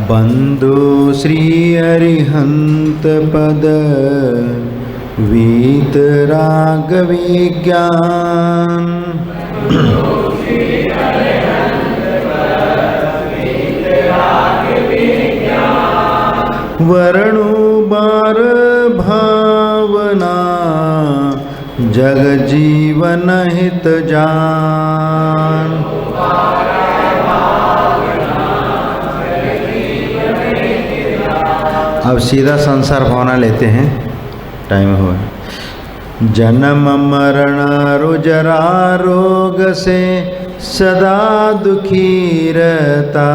बंधु श्री अरिहंत पद वीतराग विज्ञान। वर्णु बार भावना जग जीवन हित जान। अब सीधा संसार भावना लेते हैं, टाइम हुआ। जन्म मरण रुजरा रोग से सदा दुखी रहता।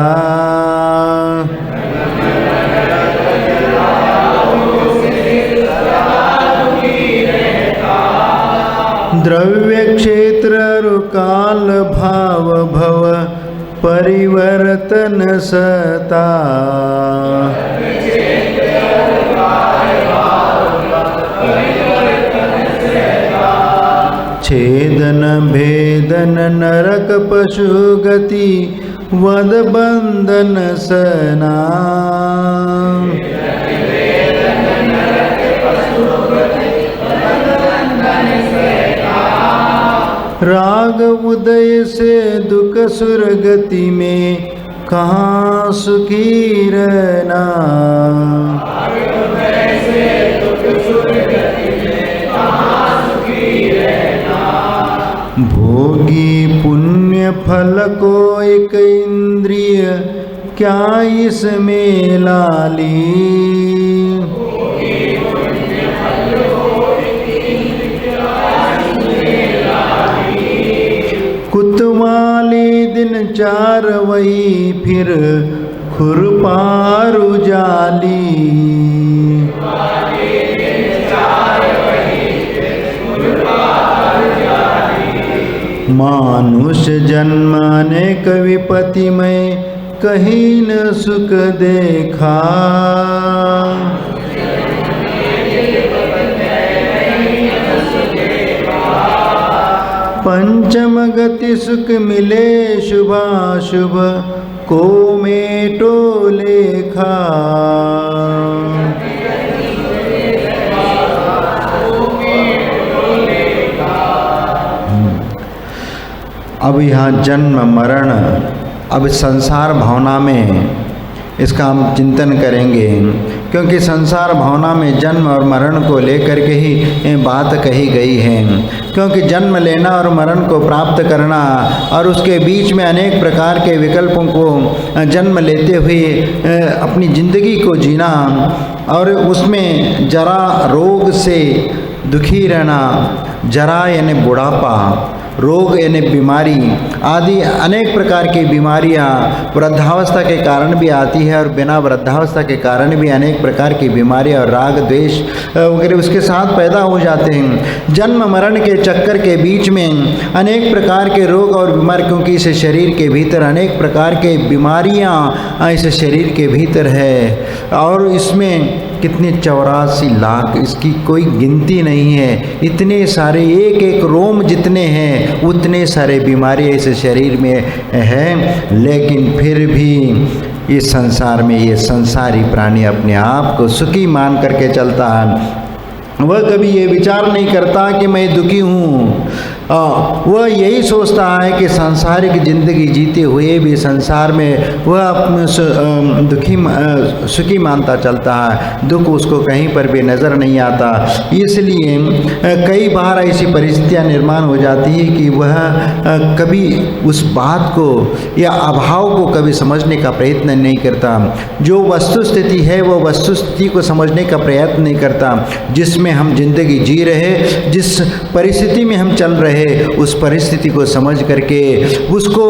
द्रव्य क्षेत्र रुकाल भाव भव परिवर्तन सता। छेदन भेदन नरक पशु गति वद बंधन सना। राग उदय से दुख सुरगति में कहाँ सुखी रहना। भोगी पुण्य फल को एक इंद्रिय क्या इसमें लाली। कुतवाली दिन चार वही फिर खुरपार उजाली। मानुष जन्म अनेक विपत्ति में कहीं न सुख देखा। पंचम गति सुख मिले शुभाशुभ को मेटो लेखा। अब यहाँ जन्म मरण, अब संसार भावना में इसका हम चिंतन करेंगे, क्योंकि संसार भावना में जन्म और मरण को लेकर के ही ये बात कही गई है। क्योंकि जन्म लेना और मरण को प्राप्त करना और उसके बीच में अनेक प्रकार के विकल्पों को जन्म लेते हुए अपनी जिंदगी को जीना और उसमें जरा रोग से दुखी रहना, जरा यानी बुढ़ापा, रोग यानी बीमारी आदि अनेक प्रकार की बीमारियां वृद्धावस्था के कारण भी आती है और बिना वृद्धावस्था के कारण भी अनेक प्रकार की बीमारियां और राग द्वेष वगैरह उसके साथ पैदा हो जाते हैं। जन्म मरण के चक्कर के बीच में अनेक प्रकार के रोग और बीमारी, क्योंकि इस शरीर के भीतर अनेक प्रकार के बीमारियां इस शरीर के भीतर है और इसमें कितने 84 लाख, इसकी कोई गिनती नहीं है। इतने सारे एक एक रोम जितने हैं उतने सारे बीमारियां इस शरीर में है। लेकिन फिर भी इस संसार में ये संसारी प्राणी अपने आप को सुखी मान करके चलता है। वह कभी ये विचार नहीं करता कि मैं दुखी हूँ। वह यही सोचता है कि सांसारिक जिंदगी जीते हुए भी संसार में वह अपने सुखी मानता चलता है। दुख उसको कहीं पर भी नज़र नहीं आता। इसलिए कई बार ऐसी परिस्थितियाँ निर्माण हो जाती है कि वह कभी उस बात को या अभाव को कभी समझने का प्रयत्न नहीं करता। जो वस्तु स्थिति है वो वस्तु स्थिति को समझने का प्रयत्न नहीं करता। जिसमें हम जिंदगी जी रहे, जिस परिस्थिति में हम चल रहे, उस परिस्थिति को समझ करके उसको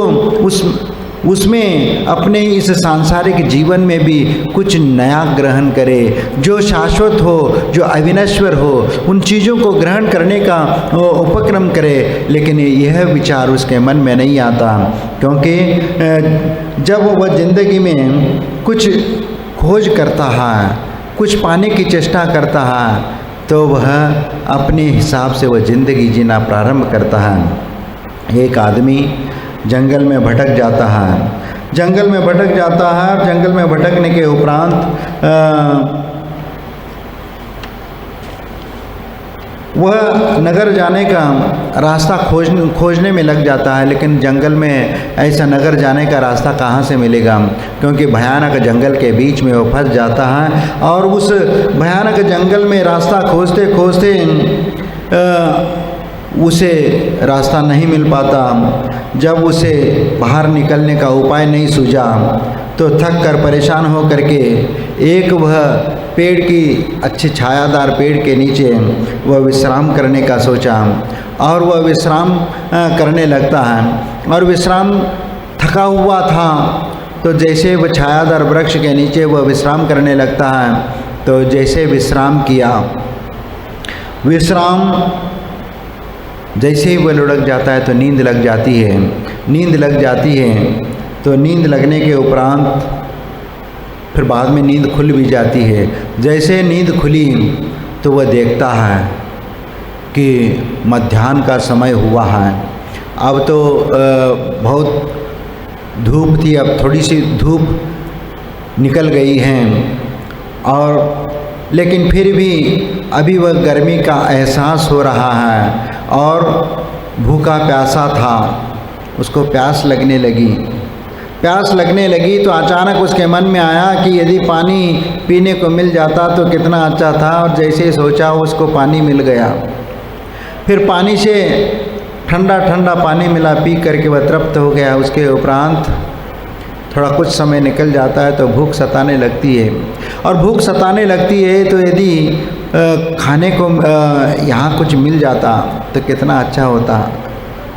उसमें अपने इस सांसारिक जीवन में भी कुछ नया ग्रहण करे, जो शाश्वत हो, जो अविनश्वर हो, उन चीज़ों को ग्रहण करने का उपक्रम करे। लेकिन यह विचार उसके मन में नहीं आता, क्योंकि जब वह जिंदगी में कुछ खोज करता है, कुछ पाने की चेष्टा करता है, तो वह अपने हिसाब से वह ज़िंदगी जीना प्रारंभ करता है। एक आदमी जंगल में भटक जाता है, जंगल में भटक जाता है और जंगल में भटकने के उपरांत वह नगर जाने का रास्ता खोजने में लग जाता है। लेकिन जंगल में ऐसा नगर जाने का रास्ता कहाँ से मिलेगा, क्योंकि भयानक जंगल के बीच में वो फंस जाता है और उस भयानक जंगल में रास्ता खोजते खोजते उसे रास्ता नहीं मिल पाता। जब उसे बाहर निकलने का उपाय नहीं सूझा तो थक कर परेशान हो करके एक वह पेड़ की अच्छी छायादार पेड़ के नीचे वह विश्राम करने का सोचा और वह विश्राम करने लगता है। और विश्राम थका हुआ था तो जैसे वह छायादार वृक्ष के नीचे वह विश्राम करने लगता है तो जैसे विश्राम किया, विश्राम जैसे ही वह लुढ़क जाता है तो नींद लग जाती है। नींद लग जाती है तो नींद लगने के उपरांत फिर बाद में नींद खुल भी जाती है। जैसे नींद खुली तो वह देखता है कि मध्याह्न का समय हुआ है। अब तो बहुत धूप थी, अब थोड़ी सी धूप निकल गई है और लेकिन फिर भी अभी वह गर्मी का एहसास हो रहा है और भूखा प्यासा था। उसको प्यास लगने लगी। प्यास लगने लगी तो अचानक उसके मन में आया कि यदि पानी पीने को मिल जाता तो कितना अच्छा था। और जैसे ही सोचा उसको पानी मिल गया। फिर पानी से ठंडा ठंडा पानी मिला, पी करके वह तृप्त हो गया। उसके उपरांत थोड़ा कुछ समय निकल जाता है तो भूख सताने लगती है। और भूख सताने लगती है तो यदि खाने को यहाँ कुछ मिल जाता तो कितना अच्छा होता।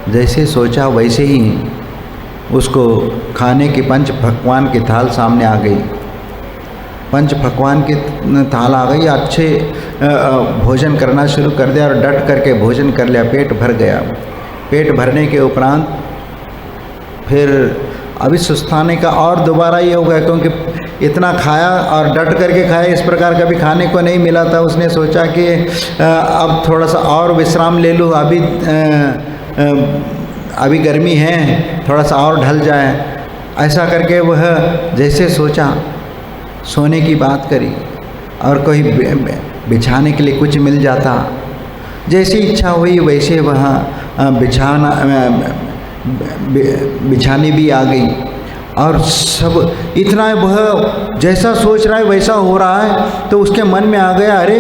जैसे सोचा वैसे ही उसको खाने की पंच पकवान की थाल सामने आ गई। पंच पकवान की थाल आ गई। अच्छे भोजन करना शुरू कर दिया और डट करके भोजन कर लिया। पेट भर गया। पेट भरने के उपरांत फिर अभी सुस्ताने का और दोबारा ये हो गया, क्योंकि इतना खाया और डट करके खाया, इस प्रकार कभी खाने को नहीं मिला था। उसने सोचा कि अब थोड़ा सा और विश्राम ले लूँ, अभी गर्मी है, थोड़ा सा और ढल जाए। ऐसा करके वह जैसे सोचा, सोने की बात करी और कोई बिछाने के लिए कुछ मिल जाता। जैसी इच्छा हुई वैसे वह बिछाने भी आ गई और सब इतना वह जैसा सोच रहा है वैसा हो रहा है। तो उसके मन में आ गया, अरे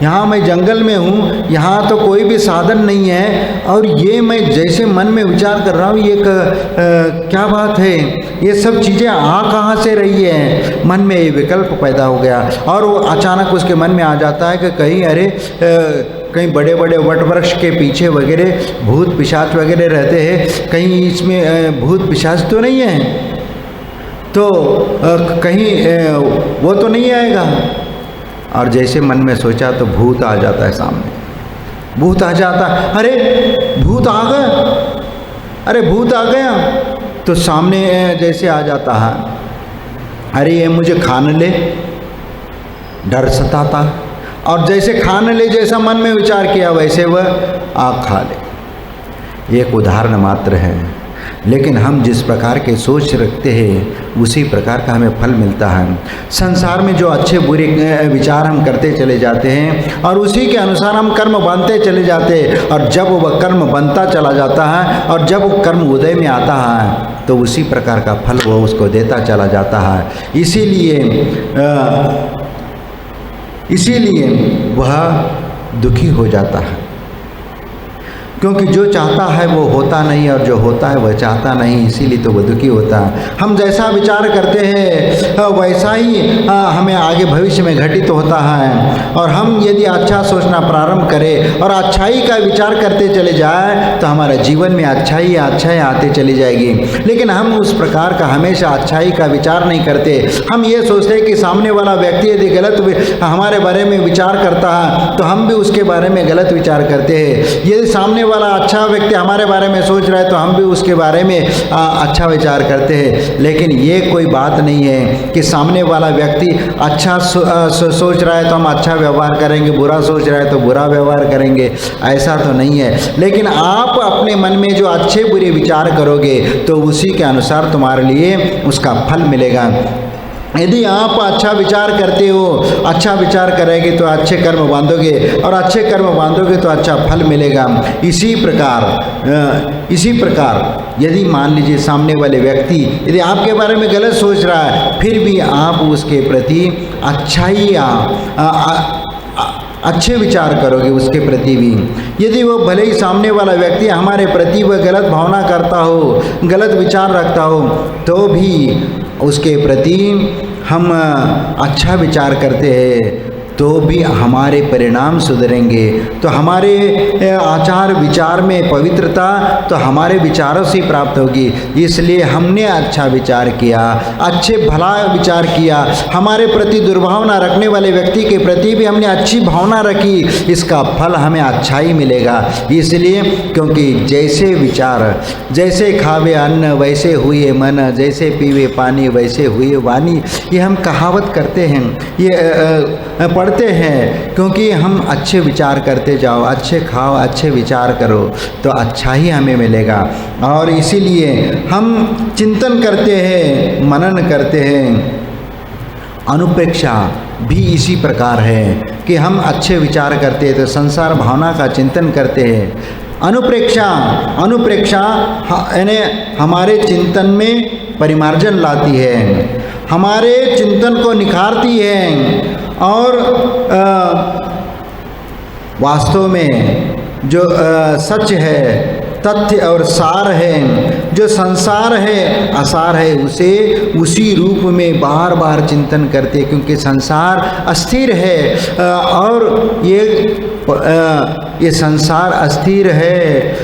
यहाँ मैं जंगल में हूँ, यहाँ तो कोई भी साधन नहीं है और ये मैं जैसे मन में विचार कर रहा हूँ, ये क्या बात है, ये सब चीज़ें कहाँ से रही है। मन में ये विकल्प पैदा हो गया और वो अचानक उसके मन में आ जाता है कि कहीं कहीं बड़े बड़े वट वृक्ष के पीछे वगैरह भूत पिशाच वगैरह रहते हैं, कहीं इसमें भूत पिशाच तो नहीं है, तो कहीं वो तो नहीं आएगा। और जैसे मन में सोचा तो भूत आ जाता है सामने। भूत आ जाता, अरे भूत आ गया, अरे भूत आ गया। तो सामने जैसे आ जाता है, अरे ये मुझे खाने ले, डर सताता। और जैसे खाने ले जैसा मन में विचार किया वैसे वह आग खा ले। एक उदाहरण मात्र है, लेकिन हम जिस प्रकार के सोच रखते हैं उसी प्रकार का हमें फल मिलता है। संसार में जो अच्छे बुरे विचार हम करते चले जाते हैं और उसी के अनुसार हम कर्म बनते चले जाते हैं। और जब वह कर्म बनता चला जाता है और जब वो कर्म उदय में आता है तो उसी प्रकार का फल वो उसको देता चला जाता है। इसीलिए वह दुखी हो जाता है, क्योंकि जो चाहता है वो होता नहीं और जो होता है वह चाहता नहीं, इसीलिए तो वो दुखी होता है। हम जैसा विचार करते हैं वैसा ही हमें आगे भविष्य में घटित होता है। और हम यदि अच्छा सोचना प्रारंभ करें और अच्छाई का विचार करते चले जाए तो हमारे जीवन में अच्छाई आते चली जाएगी। लेकिन हम उस प्रकार का हमेशा अच्छाई का विचार नहीं करते। हम ये सोचते हैं कि सामने वाला व्यक्ति यदि गलत हमारे बारे में विचार करता है तो हम भी उसके बारे में गलत विचार करते हैं। यदि सामने वाला अच्छा व्यक्ति हमारे बारे में सोच रहा है तो हम भी उसके बारे में अच्छा विचार करते हैं। लेकिन ये कोई बात नहीं है कि सामने वाला व्यक्ति अच्छा सोच रहा है तो हम अच्छा व्यवहार करेंगे, बुरा सोच रहा है तो बुरा व्यवहार करेंगे, ऐसा तो नहीं है। लेकिन आप अपने मन में जो अच्छे बुरे विचार करोगे तो उसी के अनुसार तुम्हारे लिए उसका फल मिलेगा। यदि आप अच्छा विचार करते हो, अच्छा विचार करेंगे तो अच्छे कर्म बांधोगे, और अच्छे कर्म बांधोगे तो अच्छा फल मिलेगा। इसी प्रकार यदि मान लीजिए सामने वाले व्यक्ति यदि आपके बारे में गलत सोच रहा है, फिर भी आप उसके प्रति अच्छे विचार करोगे उसके प्रति भी। यदि वो भले ही सामने वाला व्यक्ति हमारे प्रति वह गलत भावना करता हो, गलत विचार रखता हो, तो भी उसके प्रति हम अच्छा विचार करते हैं तो भी हमारे परिणाम सुधरेंगे। तो हमारे आचार विचार में पवित्रता तो हमारे विचारों से प्राप्त होगी। इसलिए हमने अच्छा विचार किया, अच्छे भला विचार किया, हमारे प्रति दुर्भावना रखने वाले व्यक्ति के प्रति भी हमने अच्छी भावना रखी, इसका फल हमें अच्छा ही मिलेगा। इसलिए क्योंकि जैसे विचार, जैसे खावे अन्न वैसे हुए मन, जैसे पीवे पानी वैसे हुए वाणी, ये हम कहावत करते हैं, ये पढ़ते हैं। क्योंकि हम अच्छे विचार करते जाओ, अच्छे खाओ, अच्छे विचार करो तो अच्छा ही हमें मिलेगा। और इसीलिए हम चिंतन करते हैं, मनन करते हैं। अनुप्रेक्षा भी इसी प्रकार है कि हम अच्छे विचार करते हैं तो संसार भावना का चिंतन करते हैं। अनुप्रेक्षा यानी हमारे चिंतन में परिमार्जन लाती है, हमारे चिंतन को निखारती है। और वास्तव में जो सच है, तथ्य और सार है, जो संसार है, आसार है, उसे उसी रूप में बार बार चिंतन करते, क्योंकि संसार अस्थिर है और ये संसार अस्थिर है।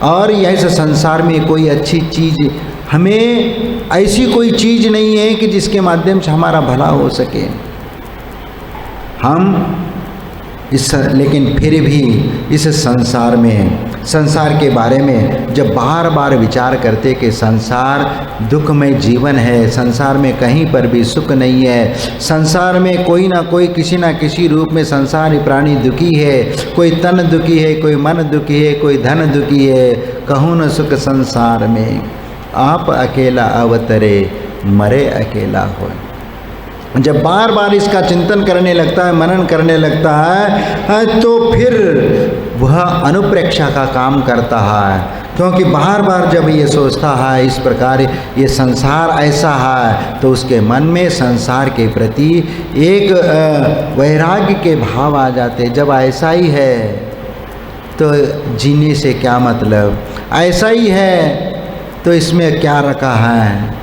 और यह संसार में कोई अच्छी चीज़, हमें ऐसी कोई चीज़ नहीं है कि जिसके माध्यम से हमारा भला हो सके। लेकिन फिर भी इस संसार में, संसार के बारे में जब बार बार विचार करते कि संसार दुखमय जीवन है, संसार में कहीं पर भी सुख नहीं है, संसार में कोई ना कोई किसी ना किसी रूप में संसारी प्राणी दुखी है, कोई तन दुखी है, कोई मन दुखी है, कोई धन दुखी है, कहूँ न सुख संसार में, आप अकेला अवतरे मरे अकेला हो। जब बार बार इसका चिंतन करने लगता है, मनन करने लगता है, तो फिर वह अनुप्रेक्षा का काम करता है। क्योंकि बार बार जब ये सोचता है इस प्रकार ये संसार ऐसा है, तो उसके मन में संसार के प्रति एक वैराग्य के भाव आ जाते। जब ऐसा ही है तो जीने से क्या मतलब, ऐसा ही है तो इसमें क्या रखा है,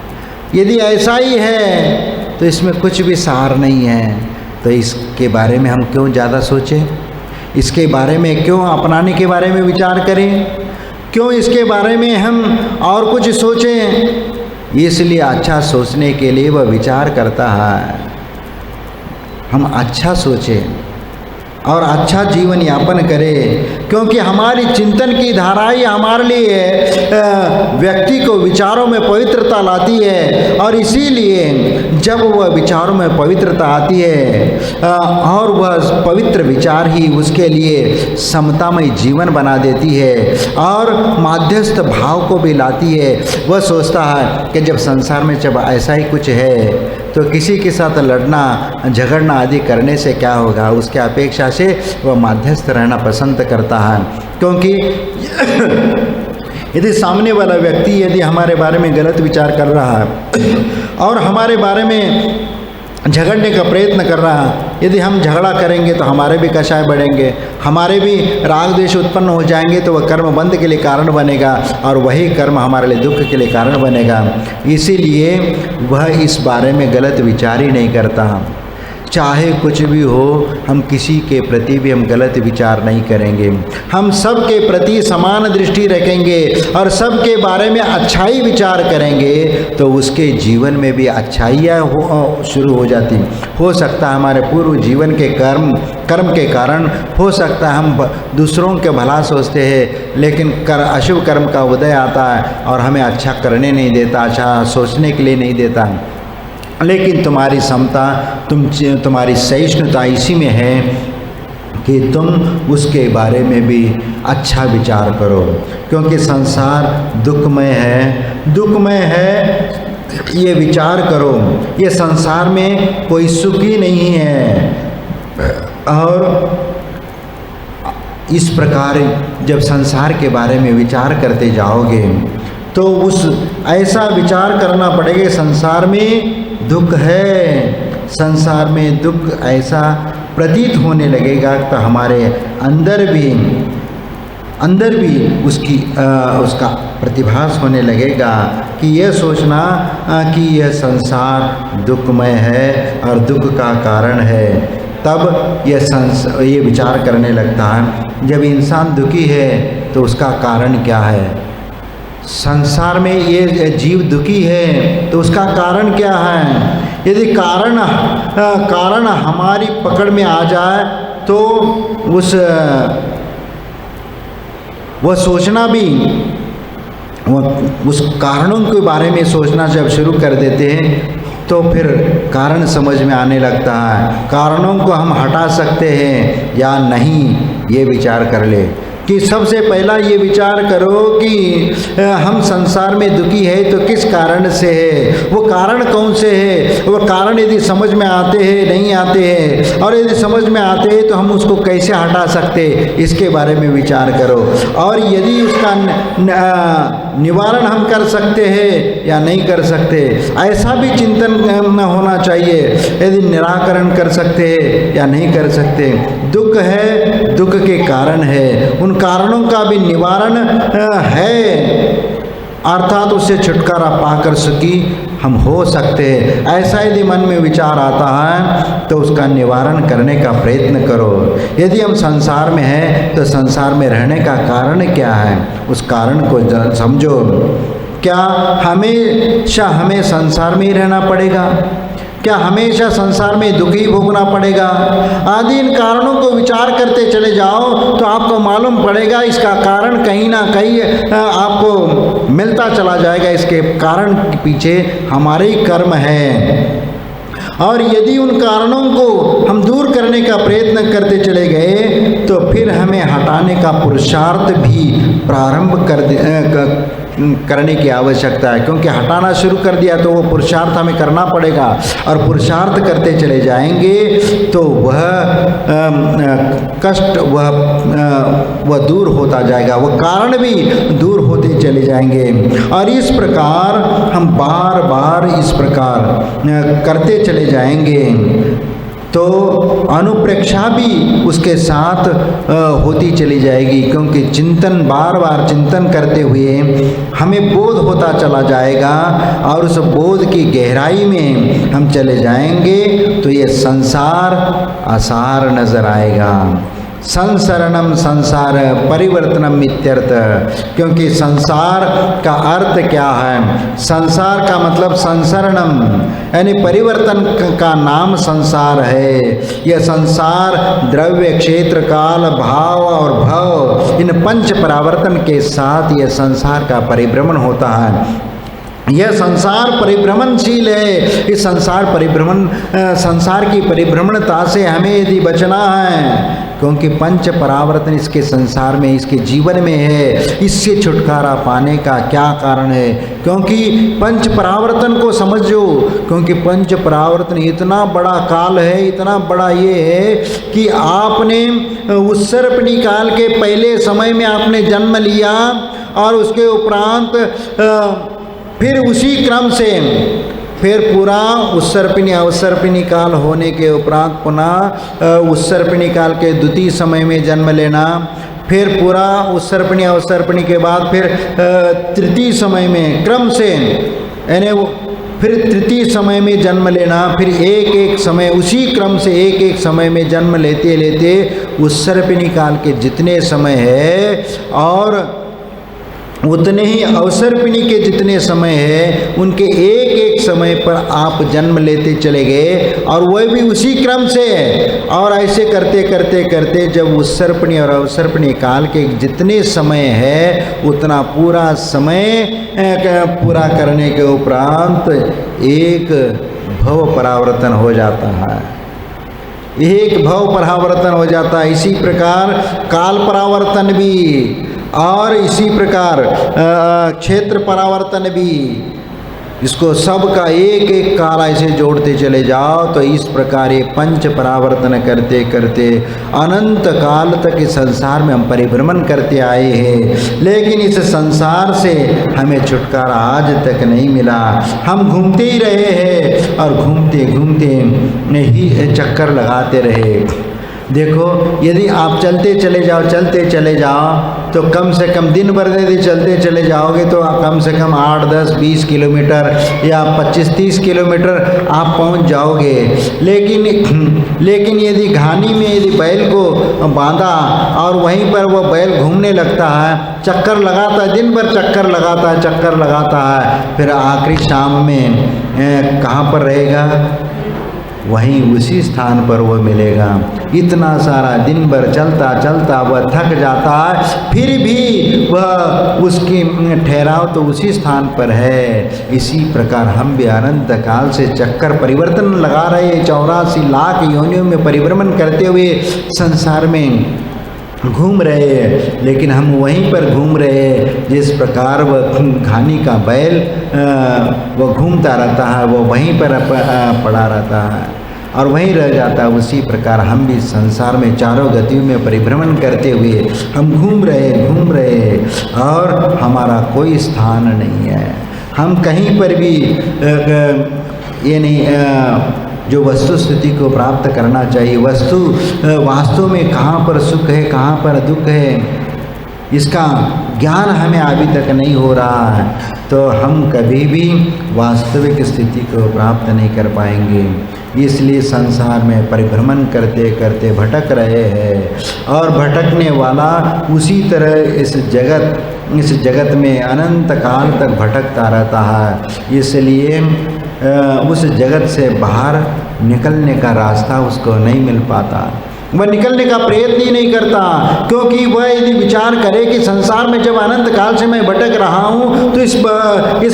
यदि ऐसा ही है तो इसमें कुछ भी सार नहीं है, तो इसके बारे में हम क्यों ज़्यादा सोचें, इसके बारे में क्यों अपनाने के बारे में विचार करें, क्यों इसके बारे में हम और कुछ सोचें। इसलिए अच्छा सोचने के लिए वह विचार करता है, हम अच्छा सोचें और अच्छा जीवन यापन करें। क्योंकि हमारी चिंतन की धारा ही हमारे लिए व्यक्ति को विचारों में पवित्रता लाती है। और इसीलिए जब वह विचारों में पवित्रता आती है और वह पवित्र विचार ही उसके लिए समतामय जीवन बना देती है और माध्यस्थ भाव को भी लाती है। वह सोचता है कि जब संसार में जब ऐसा ही कुछ है तो किसी के साथ लड़ना झगड़ना आदि करने से क्या होगा, उसके अपेक्षा से वह मध्यस्थ रहना पसंद करता है। क्योंकि यदि सामने वाला व्यक्ति यदि हमारे बारे में गलत विचार कर रहा है और हमारे बारे में झगड़ने का प्रयत्न कर रहा है, यदि हम झगड़ा करेंगे तो हमारे भी कषाय बढ़ेंगे, हमारे भी राग द्वेष उत्पन्न हो जाएंगे, तो वह कर्म बंध के लिए कारण बनेगा और वही कर्म हमारे लिए दुख के लिए कारण बनेगा। इसीलिए वह इस बारे में गलत विचार ही नहीं करता। चाहे कुछ भी हो, हम किसी के प्रति भी हम गलत विचार नहीं करेंगे। हम सब के प्रति समान दृष्टि रखेंगे और सब के बारे में अच्छाई विचार करेंगे, तो उसके जीवन में भी अच्छाइयाँ शुरू हो जाती। हो सकता है हमारे पूर्व जीवन के कर्म के कारण हो सकता है हम दूसरों के भला सोचते हैं, लेकिन अशुभ कर्म का उदय आता है और हमें अच्छा करने नहीं देता, अच्छा सोचने के लिए नहीं देता। लेकिन तुम्हारी क्षमता, तुम्हारी सहिष्णुता इसी में है कि तुम उसके बारे में भी अच्छा विचार करो, क्योंकि संसार दुखमय है। ये विचार करो, ये संसार में कोई सुख ही नहीं है। और इस प्रकार जब संसार के बारे में विचार करते जाओगे तो ऐसा विचार करना पड़ेगा, संसार में दुख है, संसार में दुख ऐसा प्रतीत होने लगेगा तो हमारे अंदर भी उसका प्रतिभास होने लगेगा कि यह सोचना कि यह संसार दुखमय है और दुख का कारण है। तब ये विचार करने लगता है, जब इंसान दुखी है तो उसका कारण क्या है। संसार में ये जीव दुखी है तो उसका कारण क्या है। यदि कारण हमारी पकड़ में आ जाए तो वह सोचना भी, उस कारणों के बारे में सोचना जब शुरू कर देते हैं तो फिर कारण समझ में आने लगता है। कारणों को हम हटा सकते हैं या नहीं, ये विचार कर ले कि सबसे पहला ये विचार करो कि हम संसार में दुखी है तो किस कारण से है, वो कारण कौन से है। वो कारण यदि समझ में आते हैं नहीं आते हैं, और यदि समझ में आते हैं तो हम उसको कैसे हटा सकते, इसके बारे में विचार करो। और यदि उसका निवारण हम कर सकते हैं या नहीं कर सकते, ऐसा भी चिंतन होना चाहिए। यदि निराकरण कर सकते हैं या नहीं कर सकते। दुख है, दुख के कारण है, उन कारणों का भी निवारण है, अर्थात उससे छुटकारा पाकर सुखी हम हो सकते हैं। ऐसा यदि मन में विचार आता है तो उसका निवारण करने का प्रयत्न करो। यदि हम संसार में हैं तो संसार में रहने का कारण क्या है, उस कारण को समझो। क्या हमेशा हमें संसार में ही रहना पड़ेगा? क्या हमेशा संसार में दुखी भोगना पड़ेगा? आदि इन कारणों को विचार करते चले जाओ तो आपको मालूम पड़ेगा इसका कारण कहीं ना कहीं आपको मिलता चला जाएगा। इसके कारण के पीछे हमारे ही कर्म है। और यदि उन कारणों को हम दूर करने का प्रयत्न करते चले गए तो फिर हमें हटाने का पुरुषार्थ भी प्रारंभ करने की आवश्यकता है, क्योंकि हटाना शुरू कर दिया तो वो पुरुषार्थ हमें करना पड़ेगा। और पुरुषार्थ करते चले जाएंगे तो वह कष्ट वह दूर होता जाएगा, वह कारण भी दूर होते चले जाएंगे। और इस प्रकार हम बार बार इस प्रकार करते चले जाएंगे तो अनुप्रेक्षा भी उसके साथ होती चली जाएगी, क्योंकि चिंतन बार बार चिंतन करते हुए हमें बोध होता चला जाएगा और उस बोध की गहराई में हम चले जाएंगे तो ये संसार असार नजर आएगा। संसरणम संसार परिवर्तनम इत्यर्थ। क्योंकि संसार का अर्थ क्या है? संसार का मतलब संसरणम यानी परिवर्तन का नाम संसार है। यह संसार द्रव्य, क्षेत्र, काल, भाव और भव इन पंच परावर्तन के साथ यह संसार का परिभ्रमण होता है। यह संसार परिभ्रमणशील है। इस संसार की परिभ्रमणता से हमें यदि बचना है, क्योंकि पंच परावर्तन इसके संसार में, इसके जीवन में है, इससे छुटकारा पाने का क्या कारण है? क्योंकि पंच परावर्तन को समझो, क्योंकि पंच परावर्तन इतना बड़ा काल है, इतना बड़ा ये है कि आपने उत्सर्पणी काल के पहले समय में आपने जन्म लिया और उसके उपरांत फिर उसी क्रम से फिर पूरा उत्सर्पिणी अवसर्पिणी काल होने के उपरांत पुनः उत्सर्पिणी काल के द्वितीय समय में जन्म लेना, फिर पूरा उत्सर्पिणी अवसर्पिणी के बाद फिर तृतीय समय में क्रम से यानी फिर तृतीय समय में जन्म लेना, फिर एक एक समय उसी क्रम से एक एक समय में जन्म लेते लेते उस सर्पिणी काल के जितने समय है और उतने ही अवसर्पिणी के जितने समय है उनके एक एक समय पर आप जन्म लेते चले गए और वह भी उसी क्रम से है। और ऐसे करते करते करते जब उत्सर्पिणी और अवसर्पिणी काल के जितने समय है उतना पूरा समय पूरा करने के उपरांत एक भव परावर्तन हो जाता है, एक भव परावर्तन हो जाता है। इसी प्रकार काल परावर्तन भी और इसी प्रकार क्षेत्र परावर्तन भी, इसको सब का एक एक काल ऐसे जोड़ते चले जाओ तो इस प्रकार ये पंच परावर्तन करते करते अनंत काल तक इस संसार में हम परिभ्रमण करते आए हैं। लेकिन इस संसार से हमें छुटकारा आज तक नहीं मिला, हम घूमते ही रहे हैं और घूमते घूमते ही चक्कर लगाते रहे। देखो यदि आप चलते चले जाओ तो कम से कम दिन भर यदि चलते चले जाओगे तो आप कम से कम 8, 10, 20 किलोमीटर या 25, 30 किलोमीटर आप पहुंच जाओगे। लेकिन यदि घानी में यदि बैल को बांधा और वहीं पर वो बैल घूमने लगता है, चक्कर लगाता है, दिन भर चक्कर लगाता है, फिर आखिरी शाम में कहाँ पर रहेगा? वहीं उसी स्थान पर वह मिलेगा। इतना सारा दिन भर चलता वह थक जाता है, फिर भी वह उसकी ठहराव तो उसी स्थान पर है। इसी प्रकार हम भी अनंत काल से चक्कर परिवर्तन लगा रहे, 84 लाख योनियों में परिभ्रमण करते हुए संसार में घूम रहे हैं, लेकिन हम वहीं पर घूम रहे हैं जिस प्रकार वह घानी का बैल वह घूमता रहता है, वह वहीं पर पड़ा रहता है और वहीं रह जाता है। उसी प्रकार हम भी संसार में चारों गतियों में परिभ्रमण करते हुए हम घूम रहे और हमारा कोई स्थान नहीं है। हम कहीं पर भी ये नहीं जो वस्तु स्थिति को प्राप्त करना चाहिए, वस्तु वास्तव में कहाँ पर सुख है, कहाँ पर दुख है, इसका ज्ञान हमें अभी तक नहीं हो रहा है, तो हम कभी भी वास्तविक स्थिति को प्राप्त नहीं कर पाएंगे। इसलिए संसार में परिभ्रमण करते करते भटक रहे हैं और भटकने वाला उसी तरह इस जगत में अनंत काल तक भटकता रहता है। इसलिए उस जगत से बाहर निकलने का रास्ता उसको नहीं मिल पाता, वह निकलने का प्रयत्न ही नहीं करता, क्योंकि वह यदि विचार करे कि संसार में जब अनंत काल से मैं भटक रहा हूँ तो इस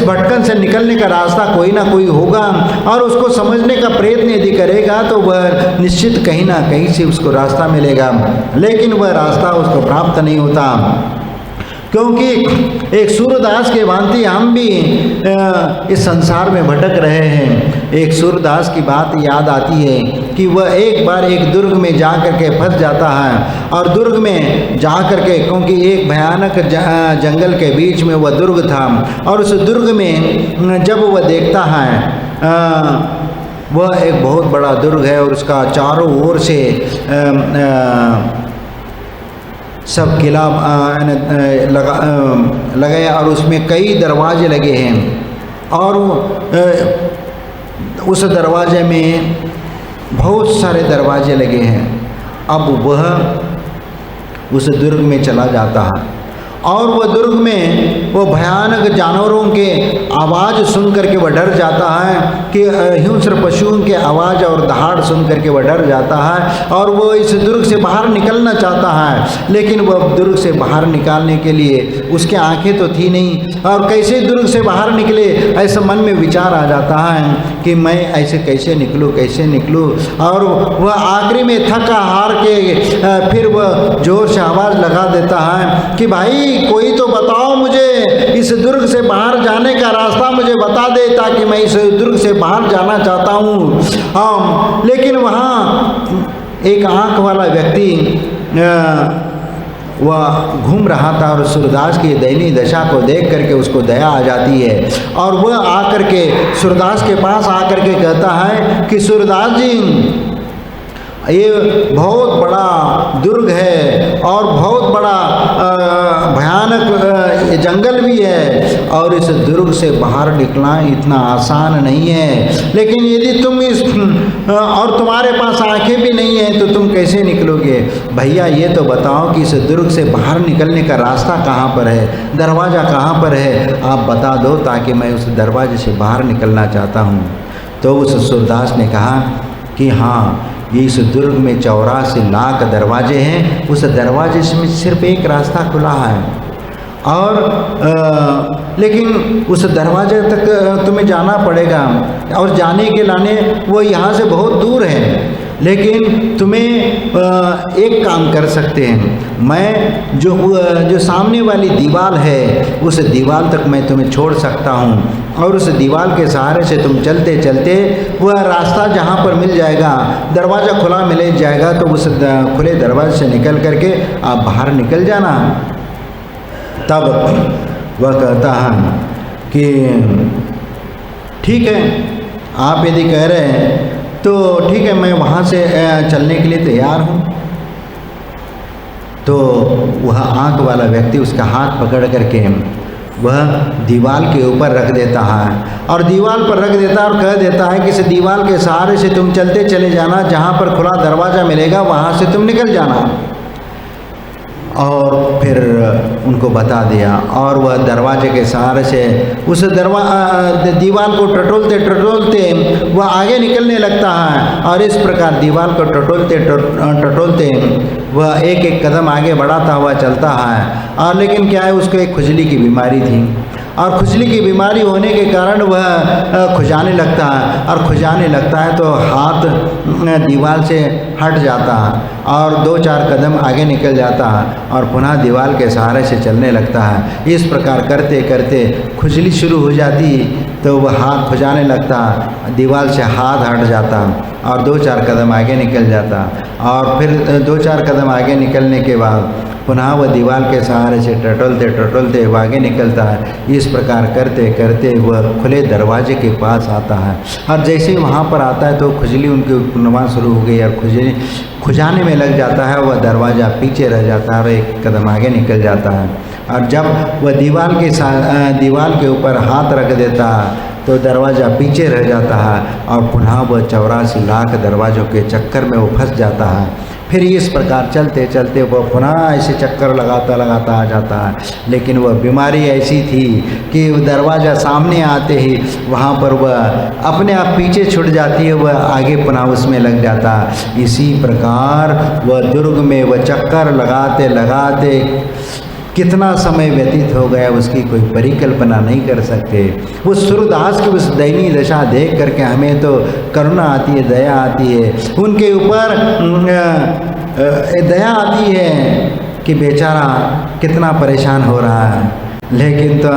भटकन से निकलने का रास्ता कोई ना कोई होगा, और उसको समझने का प्रयत्न यदि करेगा तो वह निश्चित कहीं ना कहीं से उसको रास्ता मिलेगा, लेकिन वह रास्ता उसको प्राप्त नहीं होता। क्योंकि एक सूरदास के भांति हम भी इस संसार में भटक रहे हैं। एक सूरदास की बात याद आती है कि वह एक बार एक दुर्ग में जा कर के फंस जाता है, और दुर्ग में जा कर के, क्योंकि एक भयानक जंगल के बीच में वह दुर्ग था, और उस दुर्ग में जब वह देखता है वह एक बहुत बड़ा दुर्ग है और उसका चारों ओर से सब किला लगाया और उसमें कई दरवाजे लगे हैं, और उस दरवाजे में बहुत सारे दरवाजे लगे हैं। अब वह उस दुर्ग में चला जाता है और वह दुर्ग में वो भयानक जानवरों के आवाज़ सुन करके वह डर जाता है कि हिंस्र पशुओं के आवाज़ और दहाड़ सुन करके वह डर जाता है, और वो इस दुर्ग से बाहर निकलना चाहता है, लेकिन वह दुर्ग से बाहर निकालने के लिए उसके आंखें तो थी नहीं, और कैसे दुर्ग से बाहर निकले ऐसा मन में विचार आ जाता है कि मैं ऐसे कैसे निकलूँ। और वह आखिरी में थका हार के फिर वह जोर से आवाज़ लगा देता है कि भाई कोई तो बताओ मुझे, इस दुर्ग से बाहर जाने का रास्ता मुझे बता दे, ताकि मैं इस दुर्ग से बाहर जाना चाहता हूँ। हाँ, लेकिन वहाँ एक आँख वाला व्यक्ति वह घूम रहा था, और सूरदास की दयनीय दशा को देख करके उसको दया आ जाती है, और वह आकर के सूरदास के पास आकर के कहता है कि सूरदास जी, ये बहुत बड़ा दुर्ग है और बहुत बड़ा भयानक जंगल भी है, और इस दुर्ग से बाहर निकलना इतना आसान नहीं है। लेकिन यदि तुम और तुम्हारे पास आंखें भी नहीं हैं तो तुम कैसे निकलोगे? भैया ये तो बताओ कि इस दुर्ग से बाहर निकलने का रास्ता कहाँ पर है, दरवाज़ा कहाँ पर है, आप बता दो ताकि मैं उस दरवाजे से बाहर निकलना चाहता हूँ। तो उस सूरदास ने कहा कि हाँ, ये इस दुर्ग में 84 लाख दरवाजे हैं, उस दरवाजे से सिर्फ एक रास्ता खुला है और लेकिन उस दरवाजे तक तुम्हें जाना पड़ेगा और जाने के लाने वो यहाँ से बहुत दूर है। लेकिन तुम्हें एक काम कर सकते हैं, मैं जो सामने वाली दीवार है उस दीवार तक मैं तुम्हें छोड़ सकता हूँ और उस दीवार के सहारे से तुम चलते चलते वह रास्ता जहाँ पर मिल जाएगा, दरवाज़ा खुला मिल जाएगा, तो उस खुले दरवाजे से निकल करके आप बाहर निकल जाना। तब वह कहता है कि ठीक है, आप यदि कह रहे हैं तो ठीक है, मैं वहाँ से चलने के लिए तैयार हूँ। तो वह आँख वाला व्यक्ति उसका हाथ पकड़ करके वह दीवार के ऊपर रख देता है और दीवार पर रख देता है और कह देता है कि इस दीवार के सहारे से तुम चलते चले जाना, जहाँ पर खुला दरवाज़ा मिलेगा वहाँ से तुम निकल जाना। और फिर उनको बता दिया और वह दरवाजे के सहारे से उस दीवार को टटोलते टटोलते वह आगे निकलने लगता है और इस प्रकार दीवार को टटोलते टटोलते वह एक एक कदम आगे बढ़ाता हुआ चलता है। और लेकिन क्या है, उसको एक खुजली की बीमारी थी और खुजली की बीमारी होने के कारण वह खुजाने लगता है और खुजाने लगता है तो हाथ दीवार से हट जाता है और 2-4 कदम आगे निकल जाता है और पुनः दीवार के सहारे से चलने लगता है। इस प्रकार करते करते खुजली शुरू हो जाती तो वह हाथ खुजाने लगता, दीवार से हाथ हट जाता और 2-4 कदम आगे निकल जाता और फिर 2-4 कदम आगे निकलने के बाद पुनः वह दीवार के सहारे से टटोलते टटोलते आगे निकलता है। इस प्रकार करते करते वह खुले दरवाजे के पास आता है और जैसे ही वहाँ पर आता है तो खुजली उनकी उत्पन्न शुरू हो गई और खुजाने में लग जाता है। वह दरवाज़ा पीछे रह जाता है और एक कदम आगे निकल जाता है और जब वह दीवार के ऊपर हाथ रख देता है तो दरवाज़ा पीछे रह जाता है और पुनः वह 84 लाख दरवाज़ों के चक्कर में वो फंस जाता है। फिर इस प्रकार चलते चलते वह पुनः ऐसे चक्कर लगाता आ जाता है। लेकिन वह बीमारी ऐसी थी कि दरवाज़ा सामने आते ही वहाँ पर वह अपने आप पीछे छूट जाती है, वह आगे पुनः उसमें लग जाता। इसी प्रकार वह दुर्ग में वह चक्कर लगाते लगाते कितना समय व्यतीत हो गया उसकी कोई परिकल्पना नहीं कर सकते। उस सूरदास की उस दयनीय दशा देख करके हमें तो करुणा आती है, दया आती है, उनके ऊपर दया आती है कि बेचारा कितना परेशान हो रहा है। लेकिन तो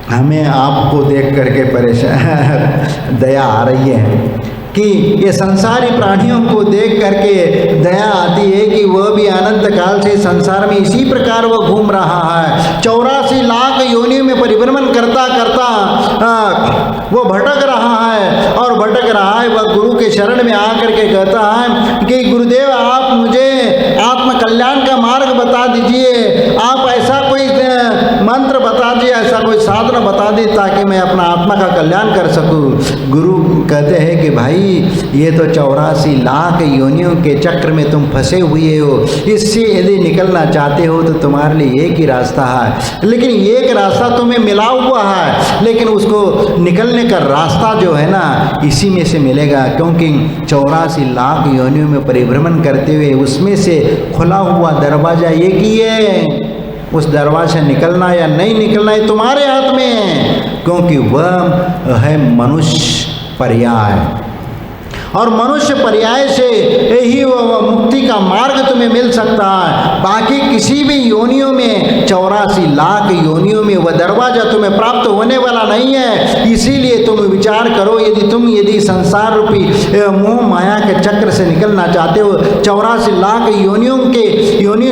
हमें आपको देख करके परेशान दया आ रही है कि ये संसारी प्राणियों को देख करके दया आती है कि वह भी अनंत काल से संसार में इसी प्रकार वह घूम रहा है। 84 लाख योनियों में परिभ्रमण करता करता वो भटक रहा है और भटक रहा है। वह गुरु के शरण में आकर के कहता है कि गुरुदेव आप मुझे आत्म कल्याण का मार्ग बता दीजिए, आप ऐसा कोई मंत्र बता दिए, ऐसा कोई साधना बता दी ताकि मैं अपना आत्मा का कल्याण कर सकूं। गुरु कहते हैं कि भाई ये तो 84 लाख योनियों के चक्र में तुम फंसे हुए हो, इससे यदि निकलना चाहते हो तो तुम्हारे लिए एक ही रास्ता है। लेकिन एक रास्ता तुम्हें मिला हुआ है, लेकिन उसको निकलने का रास्ता जो है ना इसी में से मिलेगा, क्योंकि 84 लाख योनियों में परिभ्रमण करते हुए उसमें से खुला हुआ दरवाजा एक ही है। उस दरवाजे से निकलना या नहीं निकलना ये तुम्हारे हाथ में है, क्योंकि वह है मनुष्य पर्याय और मनुष्य पर्याय से ही वह मुक्ति का मार्ग तुम्हें मिल सकता है। बाकी किसी भी योनियों में 84 लाख योनियों में वह दरवाजा तुम्हें प्राप्त होने वाला नहीं है। इसीलिए तुम विचार करो, यदि संसार रूपी मोह माया के चक्र से निकलना चाहते हो, 84 लाख योनियों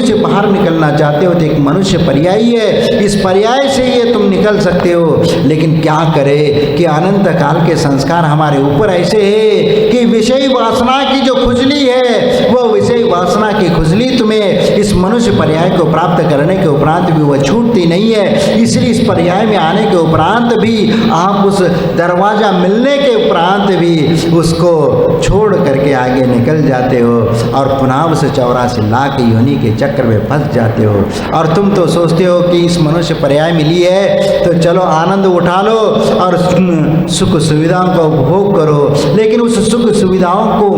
से बाहर निकलना चाहते हो तो एक मनुष्य पर्याय है, इस पर्याय से ये तुम निकल सकते हो। लेकिन क्या करे कि अनंत काल के संस्कार हमारे ऊपर ऐसे है कि विषय वासना की जो खुजली है वो विषय वासना की खुजली तुम्हें इस मनुष्य पर्याय को प्राप्त करने के उपरांत भी वह छूटती नहीं है। इसलिए इस पर्याय में आने के उपरांत भी आप उस दरवाज़ा मिलने के उपरांत भी उसको छोड़ करके आगे निकल जाते हो और पुनः उस 84 लाख योनि के चक्र में फंस जाते हो। और तुम तो सोचते हो कि इस मनुष्य पर्याय मिली है तो चलो आनंद उठा लो और सुख सुविधाओं का उपभोग करो, लेकिन उस सुख सुविधाओं को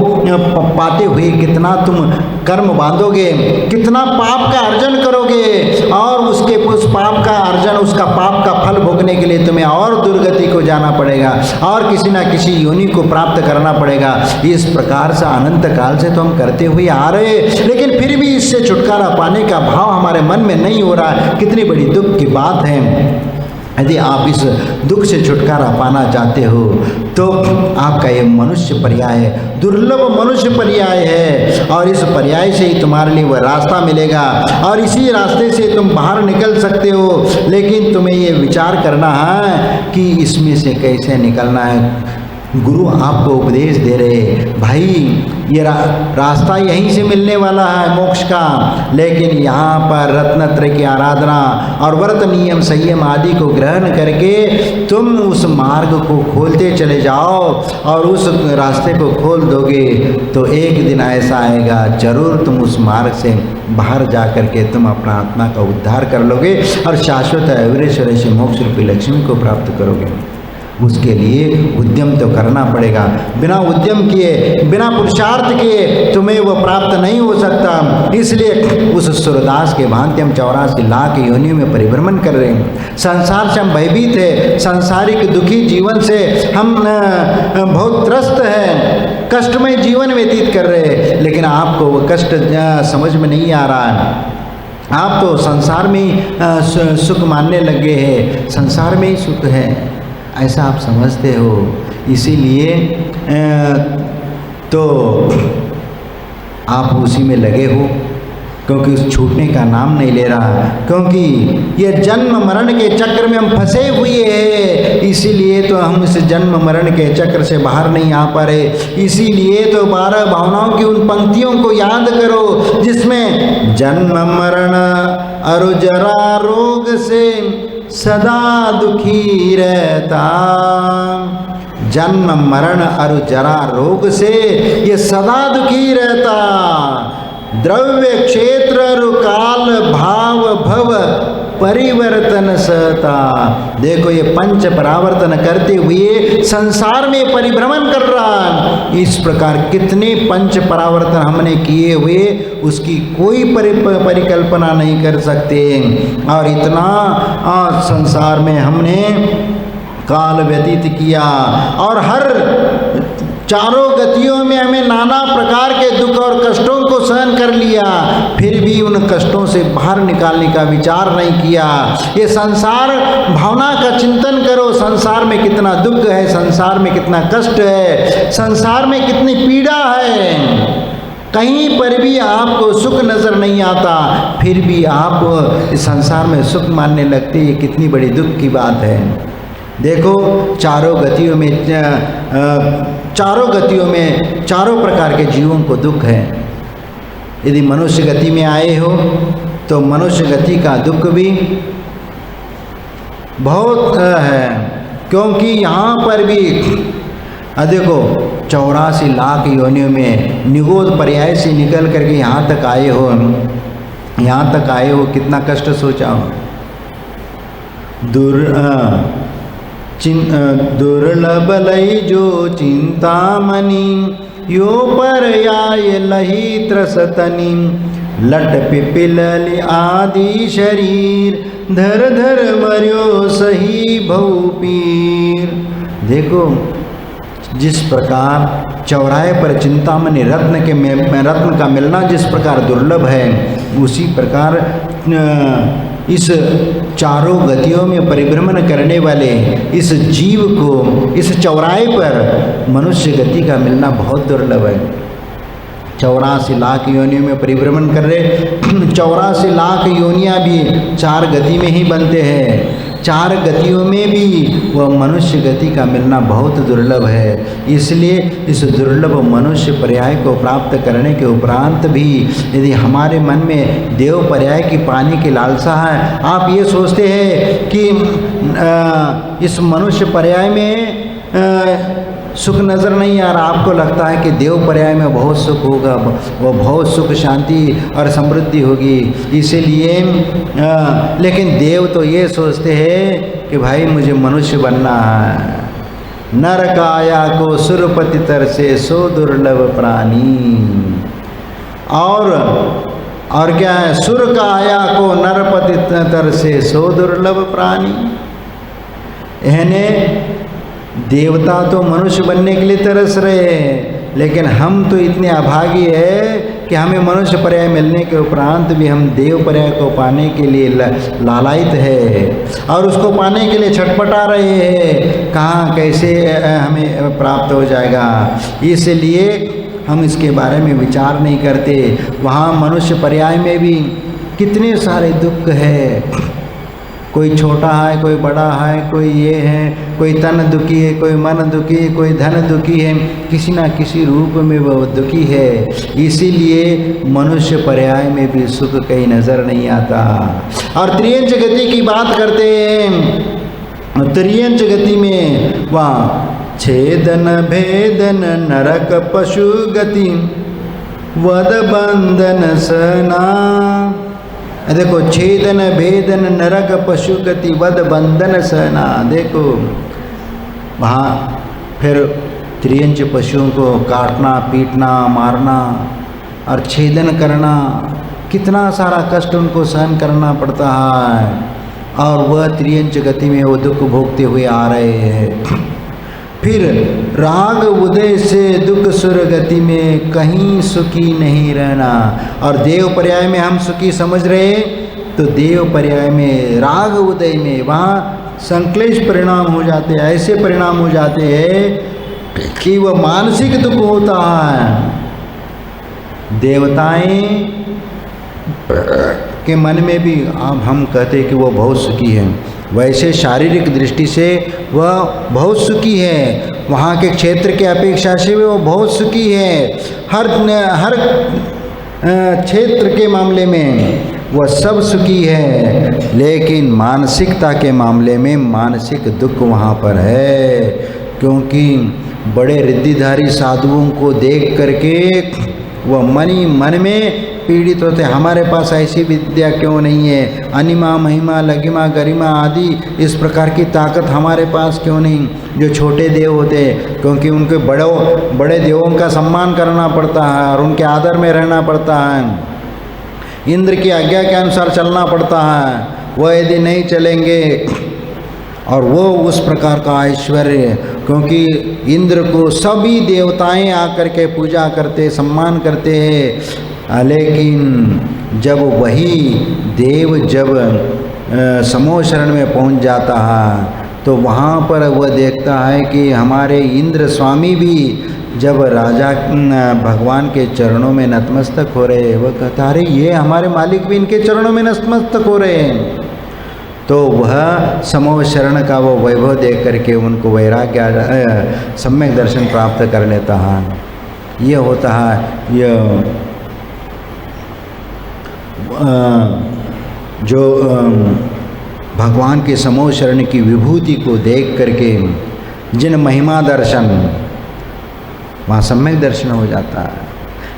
पाते हुए कितना तुम कर्म बांधोगे, कितना पाप का अर्जन करोगे और उस पाप का अर्जन, उसका पाप का फल भोगने के लिए तुम्हें और दुर्गति को जाना पड़ेगा और किसी ना किसी योनि को प्राप्त करना पड़ेगा। इस प्रकार से अनंत काल से तो हम करते हुए आ रहे, लेकिन फिर भी इससे छुटकारा पाने का भाव हमारे मन में नहीं हो रहा। कितनी बड़ी दुख की बात है। यदि आप इस दुख से छुटकारा पाना चाहते हो तो आपका ये मनुष्य पर्याय दुर्लभ मनुष्य पर्याय है और इस पर्याय से ही तुम्हारे लिए वह रास्ता मिलेगा और इसी रास्ते से तुम बाहर निकल सकते हो। लेकिन तुम्हें ये विचार करना है कि इसमें से कैसे निकलना है। गुरु आपको उपदेश दे रहे, भाई ये रास्ता यहीं से मिलने वाला है मोक्ष का, लेकिन यहाँ पर रत्नत्रय की आराधना और व्रत नियम संयम आदि को ग्रहण करके तुम उस मार्ग को खोलते चले जाओ और उस रास्ते को खोल दोगे तो एक दिन ऐसा आएगा जरूर तुम उस मार्ग से बाहर जा कर के तुम अपना आत्मा का उद्धार कर लोगे और शाश्वत ऐश्वर्य से मोक्ष रूपी लक्ष्मी को प्राप्त करोगे। उसके लिए उद्यम तो करना पड़ेगा। बिना उद्यम किए, बिना पुरुषार्थ किए तुम्हें वो प्राप्त नहीं हो सकता। इसलिए उस सूरदास के भांति हम 84 लाख योनियों में परिभ्रमण कर रहे हैं। संसार से हम भयभीत है, सांसारिक दुखी जीवन से हम बहुत त्रस्त हैं, कष्टमय जीवन व्यतीत कर रहे हैं, लेकिन आपको वो कष्ट समझ में नहीं आ रहा है। आप तो संसार में ही सुख मानने लगे हैं, संसार में ही सुख है ऐसा आप समझते हो। इसीलिए तो आप उसी में लगे हो क्योंकि उस छूटने का नाम नहीं ले रहा, क्योंकि ये जन्म मरण के चक्र में हम फंसे हुए हैं। इसीलिए तो हम इस जन्म मरण के चक्र से बाहर नहीं आ पा रहे। इसीलिए तो 12 भावनाओं की उन पंक्तियों को याद करो जिसमें जन्म मरण और जरा रोग से सदा दुखी रहता। जन्म मरण और जरा रोग से ये सदा दुखी रहता। द्रव्य क्षेत्र काल भाव भव परिवर्तन सहता। देखो ये पंच परावर्तन करते हुए संसार में परिभ्रमण कर रहा। इस प्रकार कितने पंच परावर्तन हमने किए हुए उसकी कोई परिकल्पना नहीं कर सकते। और इतना संसार में हमने काल व्यतीत किया और हर चारों गतियों में हमें नाना प्रकार के दुख और कष्टों को सहन कर लिया, फिर भी उन कष्टों से बाहर निकालने का विचार नहीं किया। ये संसार भावना का चिंतन करो, संसार में कितना दुख है, संसार में कितना कष्ट है, संसार में कितनी पीड़ा है। कहीं पर भी आपको सुख नज़र नहीं आता, फिर भी आप इस संसार में सुख मानने लगते। ये कितनी बड़ी दुख की बात है। देखो चारों गतियों में चारों प्रकार के जीवों को दुख है। यदि मनुष्य गति में आए हो तो मनुष्य गति का दुख भी बहुत है, क्योंकि यहाँ पर भी देखो 84 लाख योनियों में निगोद पर्याय से निकल करके यहाँ तक आए हो, कितना कष्ट सोचा हो। दुर्लभ लई जो चिंतामणि यो पर्याय लही त्रसतनि लट पिपिलि आदि शरीर धर धर मर्यो सही भवपीर। देखो जिस प्रकार चौराहे पर चिंतामणि रत्न का मिलना जिस प्रकार दुर्लभ है, उसी प्रकार इस चारों गतियों में परिभ्रमण करने वाले इस जीव को इस चौराहे पर मनुष्य गति का मिलना बहुत दुर्लभ है। 84 लाख योनियों में परिभ्रमण कर रहे। 84 लाख योनियाँ भी 4 गति में ही बनते हैं। 4 गतियों में भी वह मनुष्य गति का मिलना बहुत दुर्लभ है। इसलिए इस दुर्लभ मनुष्य पर्याय को प्राप्त करने के उपरांत भी यदि हमारे मन में देव पर्याय की पाने की लालसा है, आप ये सोचते हैं कि इस मनुष्य पर्याय में सुख नज़र नहीं आ रहा, आपको लगता है कि देव पर्याय में बहुत सुख होगा, वो बहुत सुख शांति और समृद्धि होगी। इसीलिए लेकिन देव तो ये सोचते हैं कि भाई मुझे मनुष्य बनना है। नर काया को सुरपति तर से सो दुर्लभ प्राणी। और क्या है, सुर काया को नरपति तर से सो दुर्लभ प्राणी। यानी देवता तो मनुष्य बनने के लिए तरस रहे हैं, लेकिन हम तो इतने अभागी है कि हमें मनुष्य पर्याय मिलने के उपरांत भी हम देव पर्याय को पाने के लिए लालायित है और उसको पाने के लिए छटपटा रहे हैं, कहाँ कैसे हमें प्राप्त हो जाएगा। इसलिए हम इसके बारे में विचार नहीं करते। वहाँ मनुष्य पर्याय में भी कितने सारे दुख है, कोई छोटा है, कोई बड़ा है, कोई ये है, कोई तन दुखी है, कोई मन दुखी है, कोई धन दुखी है, किसी ना किसी रूप में वह दुखी है। इसीलिए मनुष्य पर्याय में भी सुख कहीं नज़र नहीं आता। और त्रियंच गति की बात करते हैं, त्रियंच गति में वहाँ छेदन भेदन नरक पशु गति वद बंधन सना। देखो, छेदन भेदन नरक पशु गति वद बंधन सहना। देखो वहाँ फिर त्रियंच पशुओं को काटना, पीटना, मारना और छेदन करना, कितना सारा कष्ट उनको सहन करना पड़ता है और वह त्रियंच गति में वो दुख भोगते हुए आ रहे हैं। फिर राग उदय से दुख सुर गति में कहीं सुखी नहीं रहना। और देव पर्याय में हम सुखी समझ रहे, तो देव पर्याय में राग उदय में वहाँ संक्लेश परिणाम हो जाते हैं, ऐसे परिणाम हो जाते हैं कि वह मानसिक दुख होता है। देवताएं के मन में भी हम कहते हैं कि वो बहुत सुखी हैं, वैसे शारीरिक दृष्टि से वह बहुत सुखी है। वहाँ के क्षेत्र के अपेक्षा से वो बहुत सुखी है। हर क्षेत्र के मामले में वह सब सुखी है, लेकिन मानसिकता के मामले में मानसिक दुख वहाँ पर है। क्योंकि बड़े रिद्धिधारी साधुओं को देख करके वह मन में पीड़ित होते, हमारे पास ऐसी विद्या क्यों नहीं है, अनिमा महिमा लगिमा गरिमा आदि इस प्रकार की ताकत हमारे पास क्यों नहीं, जो छोटे देव होते। क्योंकि उनके बड़े देवों का सम्मान करना पड़ता है और उनके आदर में रहना पड़ता है, इंद्र की आज्ञा के अनुसार चलना पड़ता है। वह यदि नहीं चलेंगे और वो उस प्रकार का ऐश्वर्य, क्योंकि इंद्र को सभी देवताएं आकर के पूजा करते, सम्मान करते हैं, लेकिन जब वही देव जब समूह शरण में पहुंच जाता है तो वहाँ पर वह देखता है कि हमारे इंद्र स्वामी भी जब राजा भगवान के चरणों में नतमस्तक हो रहे हैं, वह कहता अरे ये हमारे मालिक भी इनके चरणों में नतमस्तक हो रहे हैं। तो वह समूह शरण का वो वैभव देख करके उनको वैराग्य सम्यक दर्शन प्राप्त कर लेता है। ये होता है यह जो भगवान के समूह शरण की विभूति को देख करके जिन महिमा दर्शन, वहाँ सम्यक दर्शन हो जाता है।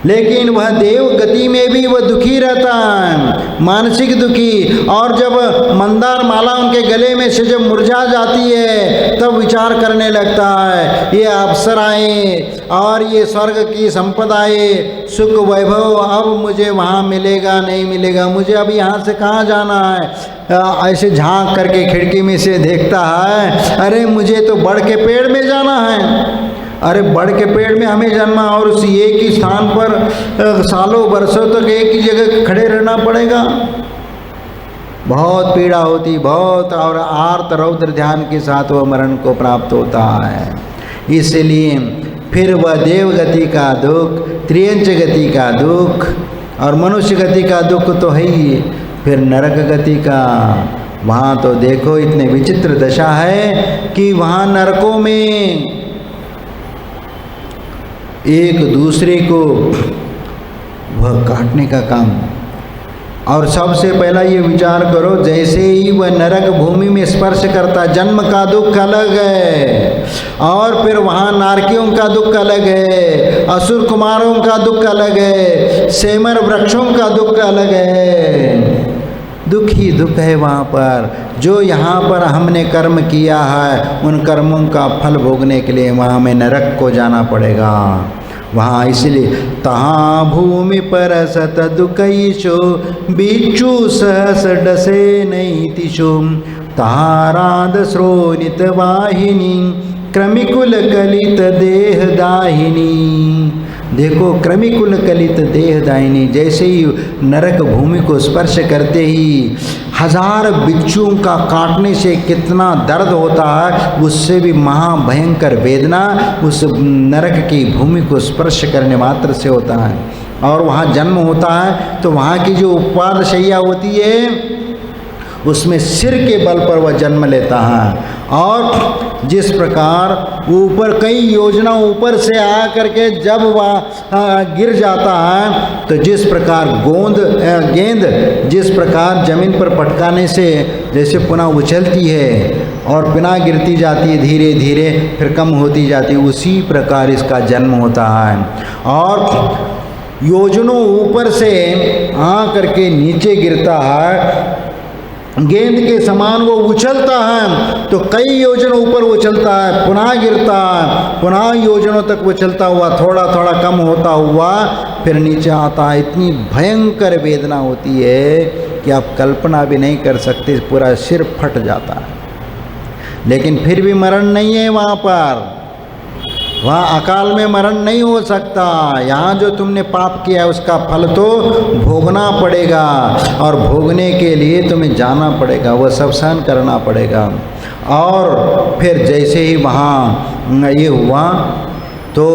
लेकिन वह देव गति में भी वह दुखी रहता है, मानसिक दुखी। और जब मंदार माला उनके गले में से जब मुरझा जाती है तब विचार करने लगता है, ये अप्सराएं और ये स्वर्ग की संपदाएं, सुख वैभव अब मुझे वहाँ मिलेगा नहीं मिलेगा, मुझे अब यहाँ से कहाँ जाना है। ऐसे झांक करके खिड़की में से देखता है, अरे मुझे तो बड़ के पेड़ में जाना है। अरे बड़ के पेड़ में हमें जन्मा और उसी एक ही स्थान पर सालों बरसों तक एक ही जगह खड़े रहना पड़ेगा। बहुत पीड़ा होती, बहुत, और आर्त रौद्र ध्यान के साथ वह मरण को प्राप्त होता है। इसलिए फिर वह देव गति का दुख, त्रियंच गति का दुख और मनुष्य गति का दुख तो है ही, फिर नरक गति का वहाँ तो देखो इतने विचित्र दशा है कि वहाँ नरकों में एक दूसरे को वह काटने का काम। और सबसे पहला ये विचार करो, जैसे ही वह नरक भूमि में स्पर्श करता, जन्म का दुख अलग है, और फिर वहाँ नारकियों का दुख अलग है, असुर कुमारों का दुख अलग है, सेमर वृक्षों का दुख अलग है। दुख ही दुख है वहाँ पर। जो यहाँ पर हमने कर्म किया है उन कर्मों का फल भोगने के लिए वहाँ में नरक को जाना पड़ेगा। वहाँ इसलिए तहाँ भूमि पर सत दुखईशो बिच्छू सहस डसे नहीं तिशो तहाँ राध श्रोणित वाहिनी क्रमिकुल कलित देह दाहिनी। देखो क्रमिकुल कलित देह दाहिनी, जैसे ही नरक भूमि को स्पर्श करते ही हजार बिच्छुओं का काटने से कितना दर्द होता है, उससे भी महाभयंकर वेदना उस नरक की भूमि को स्पर्श करने मात्र से होता है। और वहाँ जन्म होता है तो वहाँ की जो उपवाद शैया होती है उसमें सिर के बल पर वह जन्म लेता है। और जिस प्रकार ऊपर कई योजना ऊपर से आ करके जब वह गिर जाता है तो जिस प्रकार गेंद जिस प्रकार जमीन पर पटकाने से जैसे पुनः उछलती है और पुनः गिरती जाती है, धीरे धीरे फिर कम होती जाती है, उसी प्रकार इसका जन्म होता है। और योजनों ऊपर से आ करके नीचे गिरता है, गेंद के समान वो उछलता है तो कई योजनों ऊपर उछलता है, पुनः गिरता है, पुनः योजनों तक उछलता हुआ थोड़ा थोड़ा कम होता हुआ फिर नीचे आता है। इतनी भयंकर वेदना होती है कि आप कल्पना भी नहीं कर सकते, पूरा सिर फट जाता है। लेकिन फिर भी मरण नहीं है वहाँ पर, वहाँ अकाल में मरण नहीं हो सकता। यहाँ जो तुमने पाप किया है उसका फल तो भोगना पड़ेगा, और भोगने के लिए तुम्हें जाना पड़ेगा, वह सब सहन करना पड़ेगा। और फिर जैसे ही वहाँ ये हुआ तो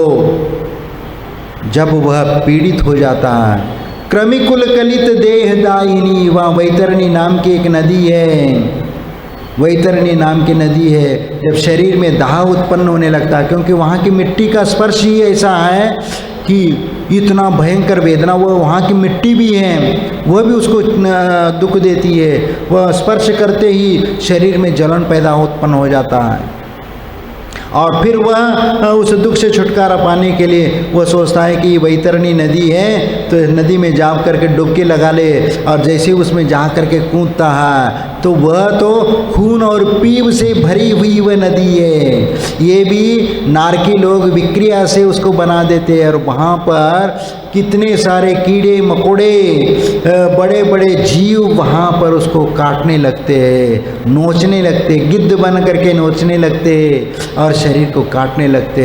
जब वह पीड़ित हो जाता है, क्रमिकुल कलित देह दायिनी, वहाँ वैतरणी नाम की एक नदी है, वैतरणी नाम की नदी है। जब शरीर में दाह उत्पन्न होने लगता है, क्योंकि वहाँ की मिट्टी का स्पर्श ही ऐसा है कि इतना भयंकर वेदना, वो वहाँ की मिट्टी भी है वह भी उसको दुख देती है, वह स्पर्श करते ही शरीर में जलन पैदा उत्पन्न हो जाता है। और फिर वह उस दुख से छुटकारा पाने के लिए वह सोचता है कि वैतरणी नदी है तो नदी में जा करके डुबकी लगा ले, और जैसे उसमें जा करके कूदता है तो वह तो खून और पीप से भरी हुई वह नदी है। ये भी नारकी लोग विक्रिया से उसको बना देते हैं, और वहाँ पर कितने सारे कीड़े मकोड़े बड़े बड़े जीव वहाँ पर उसको काटने लगते हैं, नोचने लगते, गिद्ध बन करके नोचने लगते और शरीर को काटने लगते।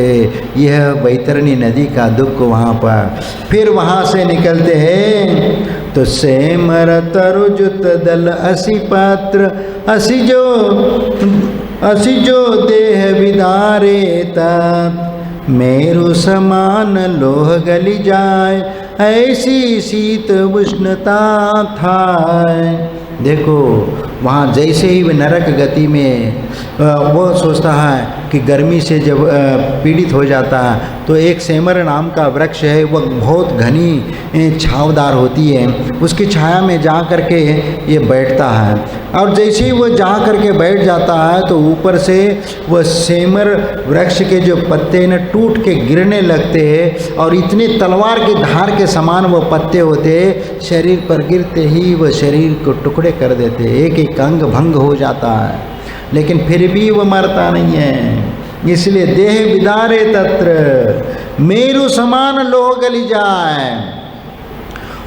यह वैतरणी नदी का दुख वहाँ पर। फिर वहाँ से निकलते हैं तो सेमर तरुजुत दल असी पात्र असी जो देह विदारे ता मेरु समान लोह गली जाए ऐसी शीत उष्णता था। देखो वहाँ जैसे ही वह नरक गति में वो सोचता है कि गर्मी से जब पीड़ित हो जाता है तो एक सेमर नाम का वृक्ष है, वह बहुत घनी छावदार होती है, उसकी छाया में जा करके ये बैठता है। और जैसे ही वह जा करके बैठ जाता है तो ऊपर से वह सेमर वृक्ष के जो पत्ते न टूट के गिरने लगते हैं, और इतने तलवार की धार के समान वह पत्ते होते, शरीर पर गिरते ही वह शरीर को टुकड़े कर देते, एक एक अंग भंग हो जाता है, लेकिन फिर भी वह मरता नहीं है। इसलिए देह विदारे तत्र मेरु समान लोह गली जाए।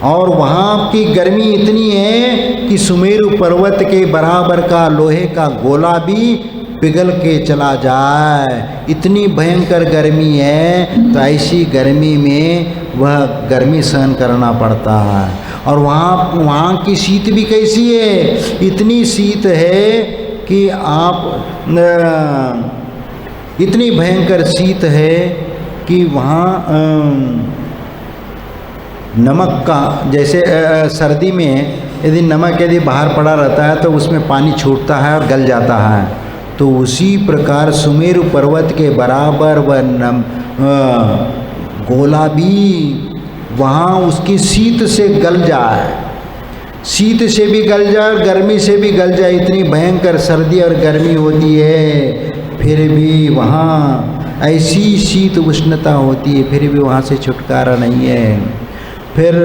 और वहाँ की गर्मी इतनी है कि सुमेरु पर्वत के बराबर का लोहे का गोला भी पिघल के चला जाए, इतनी भयंकर गर्मी है। तो ऐसी गर्मी में वह गर्मी सहन करना पड़ता है। और वहाँ की शीत भी कैसी है, इतनी शीत है कि आप इतनी भयंकर शीत है कि वहाँ नमक का, जैसे सर्दी में यदि नमक यदि बाहर पड़ा रहता है तो उसमें पानी छूटता है और गल जाता है, तो उसी प्रकार सुमेरु पर्वत के बराबर वह गोला भी वहाँ उसकी शीत से गल जाए, शीत से भी गल जाए और गर्मी से भी गल जाए। इतनी भयंकर सर्दी और गर्मी होती है, फिर भी वहाँ ऐसी शीत उष्णता होती है, फिर भी वहाँ से छुटकारा नहीं है। फिर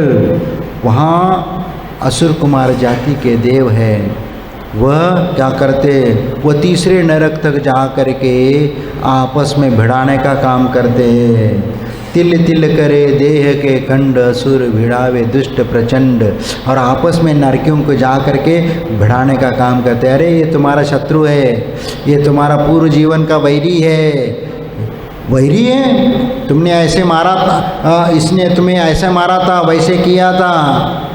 वहाँ असुर कुमार जाति के देव है, वह क्या करते, वह तीसरे नरक तक जा करके आपस में भिड़ाने का काम करते हैं। तिल तिल करे देह के खंड, असुर भिड़ावे दुष्ट प्रचंड। और आपस में नरकियों को जा करके भिड़ाने का काम करते हैं। अरे ये तुम्हारा शत्रु है, ये तुम्हारा पूर्व जीवन का वैरी है, वैरी है, तुमने ऐसे मारा था, इसने तुम्हें ऐसे मारा था, वैसे किया था।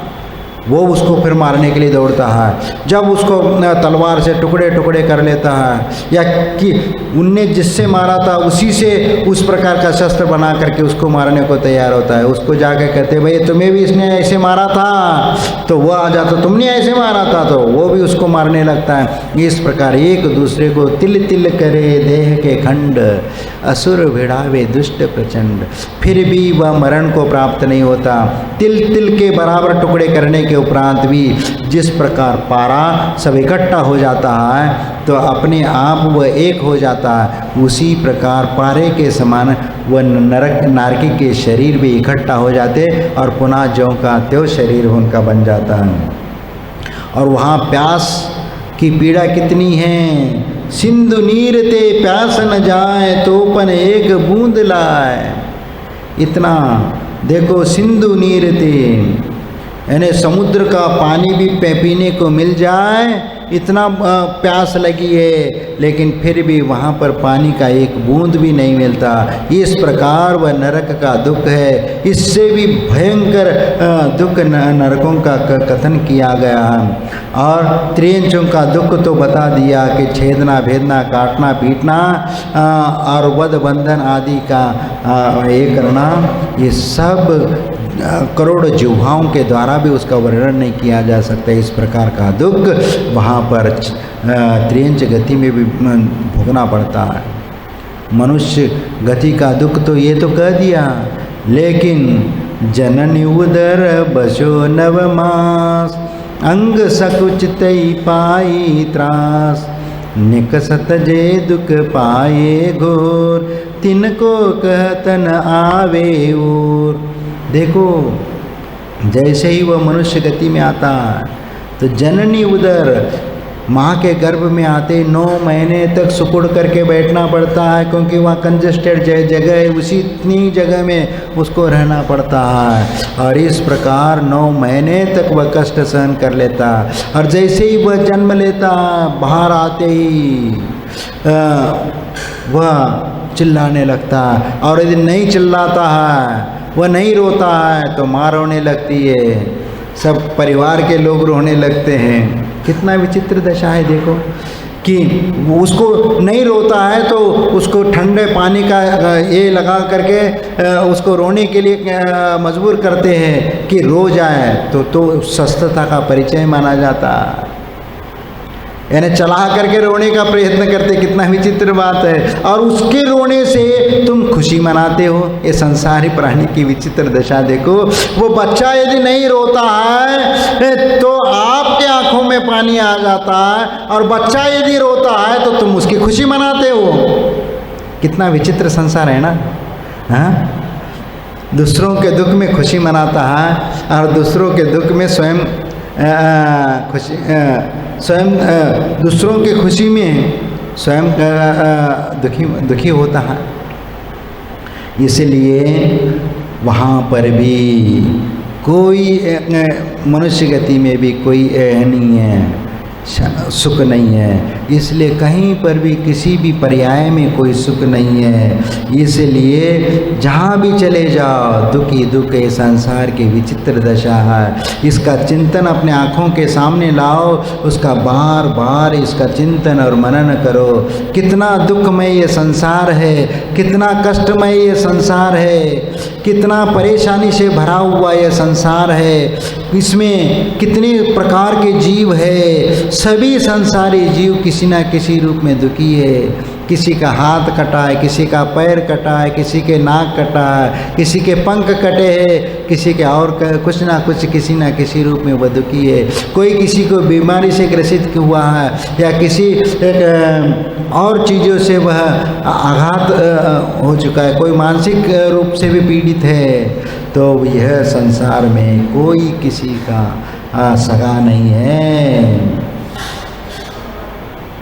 वो उसको फिर मारने के लिए दौड़ता है। जब उसको तलवार से टुकड़े टुकड़े कर लेता है, या कि उनने जिससे मारा था उसी से उस प्रकार का शस्त्र बना करके उसको मारने को तैयार होता है। उसको जाके कहते भाई तुम्हें भी इसने ऐसे मारा था, तो वह आ जाता तुमने ऐसे मारा था, तो वो भी उसको मारने लगता है। इस प्रकार एक दूसरे को तिल तिल करे देह के खंड, असुर भिड़ावे दुष्ट प्रचंड। फिर भी वह मरण को प्राप्त नहीं होता। तिल तिल के बराबर टुकड़े करने के उपरांत भी जिस प्रकार पारा सब इकट्ठा हो जाता है तो अपने आप वह एक हो जाता है, उसी प्रकार पारे के समान वह नारकी के शरीर भी इकट्ठा हो जाते और पुनः ज्यों का त्यों शरीर उनका बन जाता है। और वहाँ प्यास की पीड़ा कितनी है। सिंधु नीर ते प्यास न जाए, तोपन एक बूंद लाए। इतना देखो, सिंधु नीर ते यानी समुद्र का पानी भी पीने को मिल जाए, इतना प्यास लगी है, लेकिन फिर भी वहाँ पर पानी का एक बूंद भी नहीं मिलता। इस प्रकार वह नरक का दुख है। इससे भी भयंकर दुख नरकों का कथन किया गया है। और त्रियंचों का दुख तो बता दिया कि छेदना भेदना काटना पीटना और वध बंधन आदि का ये करना, ये सब करोड़ जिह्वाओं के द्वारा भी उसका वर्णन नहीं किया जा सकता। इस प्रकार का दुख वहाँ पर त्रियंच गति में भी भोगना पड़ता है। मनुष्य गति का दुख तो ये तो कह दिया, लेकिन जननी उदर बसो नवमास, अंग सकुचितई पाई त्रास, निकसत जे दुख पाए घोर, तिनको कहतन आवे ओर। देखो, जैसे ही वह मनुष्य गति में आता तो जननी उदर, माँ के गर्भ में आते 9 महीने तक सुकुड़ करके बैठना पड़ता है, क्योंकि वहाँ कंजेस्टेड जगह है, उसी इतनी जगह में उसको रहना पड़ता है। और इस प्रकार 9 महीने तक वह कष्ट सहन कर लेता। और जैसे ही वह जन्म लेता, बाहर आते ही वह चिल्लाने लगता। और यदि नहीं चिल्लाता है, वह नहीं रोता है, तो माँ रोने लगती है, सब परिवार के लोग रोने लगते हैं। कितना विचित्र दशा है। देखो कि उसको नहीं रोता है तो उसको ठंडे पानी का ये लगा करके उसको रोने के लिए मजबूर करते हैं कि रो जाए, तो स्वस्थता का परिचय माना जाता। यानी चला करके रोने का प्रयत्न करते। कितना विचित्र बात है। और उसके रोने से तुम खुशी मनाते हो। ये संसारी प्राणी की विचित्र दशा देखो। वो बच्चा यदि नहीं रोता है तो आपके आंखों में पानी आ जाता है, और बच्चा यदि रोता है तो तुम उसकी खुशी मनाते हो। कितना विचित्र संसार है ना। हाँ, दूसरों के दुख में खुशी मनाता है और दूसरों के दुख में स्वयं दूसरों की खुशी में स्वयं दुखी होता है। इसलिए वहाँ पर भी कोई मनुष्य गति में भी कोई नहीं है। सुख नहीं है। इसलिए कहीं पर भी किसी भी पर्याय में कोई सुख नहीं है। इसलिए जहाँ भी चले जाओ दुख ही दुख है, संसार की विचित्र दशा है। इसका चिंतन अपने आँखों के सामने लाओ, उसका बार बार इसका चिंतन और मनन करो। कितना दुखमय ये संसार है, कितना कष्टमय ये संसार है, कितना परेशानी से भरा हुआ ये संसार है। इसमें कितने प्रकार के जीव है। सभी संसारी जीव किसी न किसी रूप में दुखी है। किसी का हाथ कटा है, किसी का पैर कटा है, किसी के नाक कटा है, किसी के पंख कटे हैं, किसी के और कुछ ना कुछ किसी न किसी रूप में वह दुखी है। कोई किसी को बीमारी से ग्रसित हुआ है या किसी और चीज़ों से वह आघात हो चुका है, कोई मानसिक रूप से भी पीड़ित है। तो यह संसार में कोई किसी का सगा नहीं है।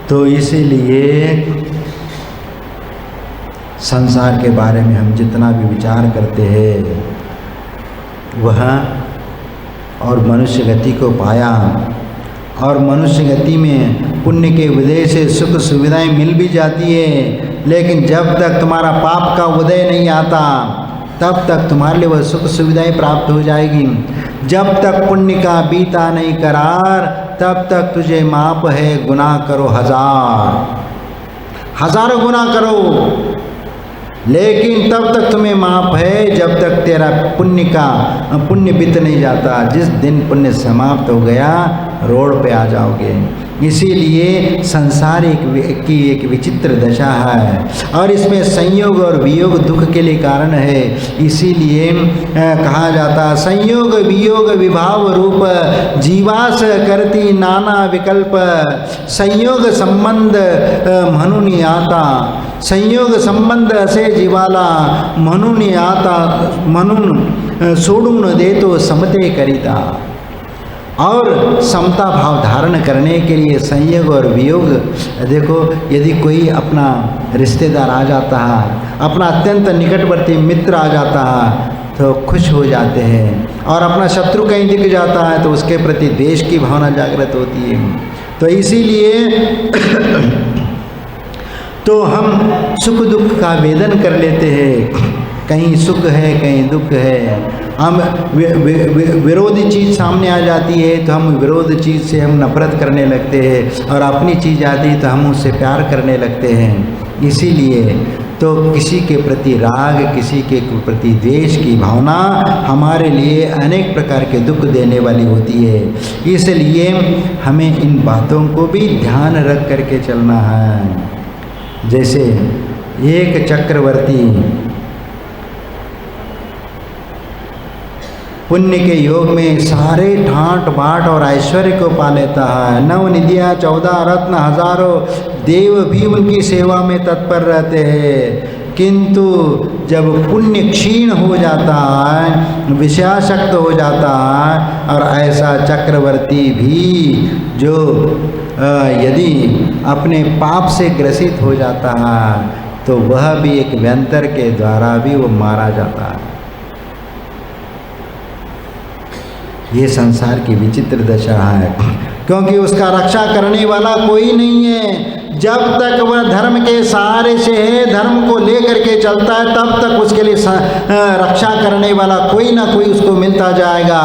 तो इसीलिए संसार के बारे में हम जितना भी विचार करते हैं वह और मनुष्य गति को पाया, और मनुष्य गति में पुण्य के उदय से सुख सुविधाएं मिल भी जाती है। लेकिन जब तक तुम्हारा पाप का उदय नहीं आता तब तक तुम्हारे लिए वह सुख सुविधाएं प्राप्त हो जाएगी। जब तक पुण्य का बीता नहीं करार तब तक तुझे माप है, गुनाह करो हजारों गुनाह करो, लेकिन तब तक तुम्हें माप है जब तक तेरा पुण्य बीत नहीं जाता। जिस दिन पुण्य समाप्त हो गया रोड पे आ जाओगे। इसीलिए संसार एक विचित्र दशा है और इसमें संयोग और वियोग दुख के लिए कारण है। इसीलिए कहा जाता संयोग वियोग विभाव रूप जीवास करती नाना विकल्प, संयोग संबंध म्हणून आता, संयोग संबंध असे जीवाला म्हणून आता, म्हणून सोडून देतो समते करिता। और समता भाव धारण करने के लिए संयोग और वियोग, देखो यदि कोई अपना रिश्तेदार आ जाता है, अपना अत्यंत निकटवर्ती मित्र आ जाता है तो खुश हो जाते हैं, और अपना शत्रु कहीं दिख जाता है तो उसके प्रति द्वेष की भावना जागृत होती है। तो इसीलिए तो हम सुख दुख का वेदन कर लेते हैं, कहीं सुख है कहीं दुख है। हम विरोधी चीज़ सामने आ जाती है तो हम विरोध चीज़ से हम नफरत करने लगते हैं, और अपनी चीज़ आती है तो हम उससे प्यार करने लगते हैं। इसीलिए तो किसी के प्रति राग, किसी के प्रति द्वेष की भावना हमारे लिए अनेक प्रकार के दुख देने वाली होती है। इसलिए हमें इन बातों को भी ध्यान रख करके चलना है। जैसे एक चक्रवर्ती पुण्य के योग में सारे ठाट बाट और ऐश्वर्य को पा लेता है। नवनिधियाँ 14 रत्न हजारों देव भी उनकी सेवा में तत्पर रहते हैं, किंतु जब पुण्य क्षीण हो जाता है, विषयाशक्त हो जाता है, और ऐसा चक्रवर्ती भी जो यदि अपने पाप से ग्रसित हो जाता है तो वह भी एक व्यंतर के द्वारा भी वो मारा जाता है। ये संसार की विचित्र दशा है, क्योंकि उसका रक्षा करने वाला कोई नहीं है। जब तक वह धर्म के सहारे से है, धर्म को लेकर के चलता है, तब तक उसके लिए रक्षा करने वाला कोई ना कोई उसको मिलता जाएगा।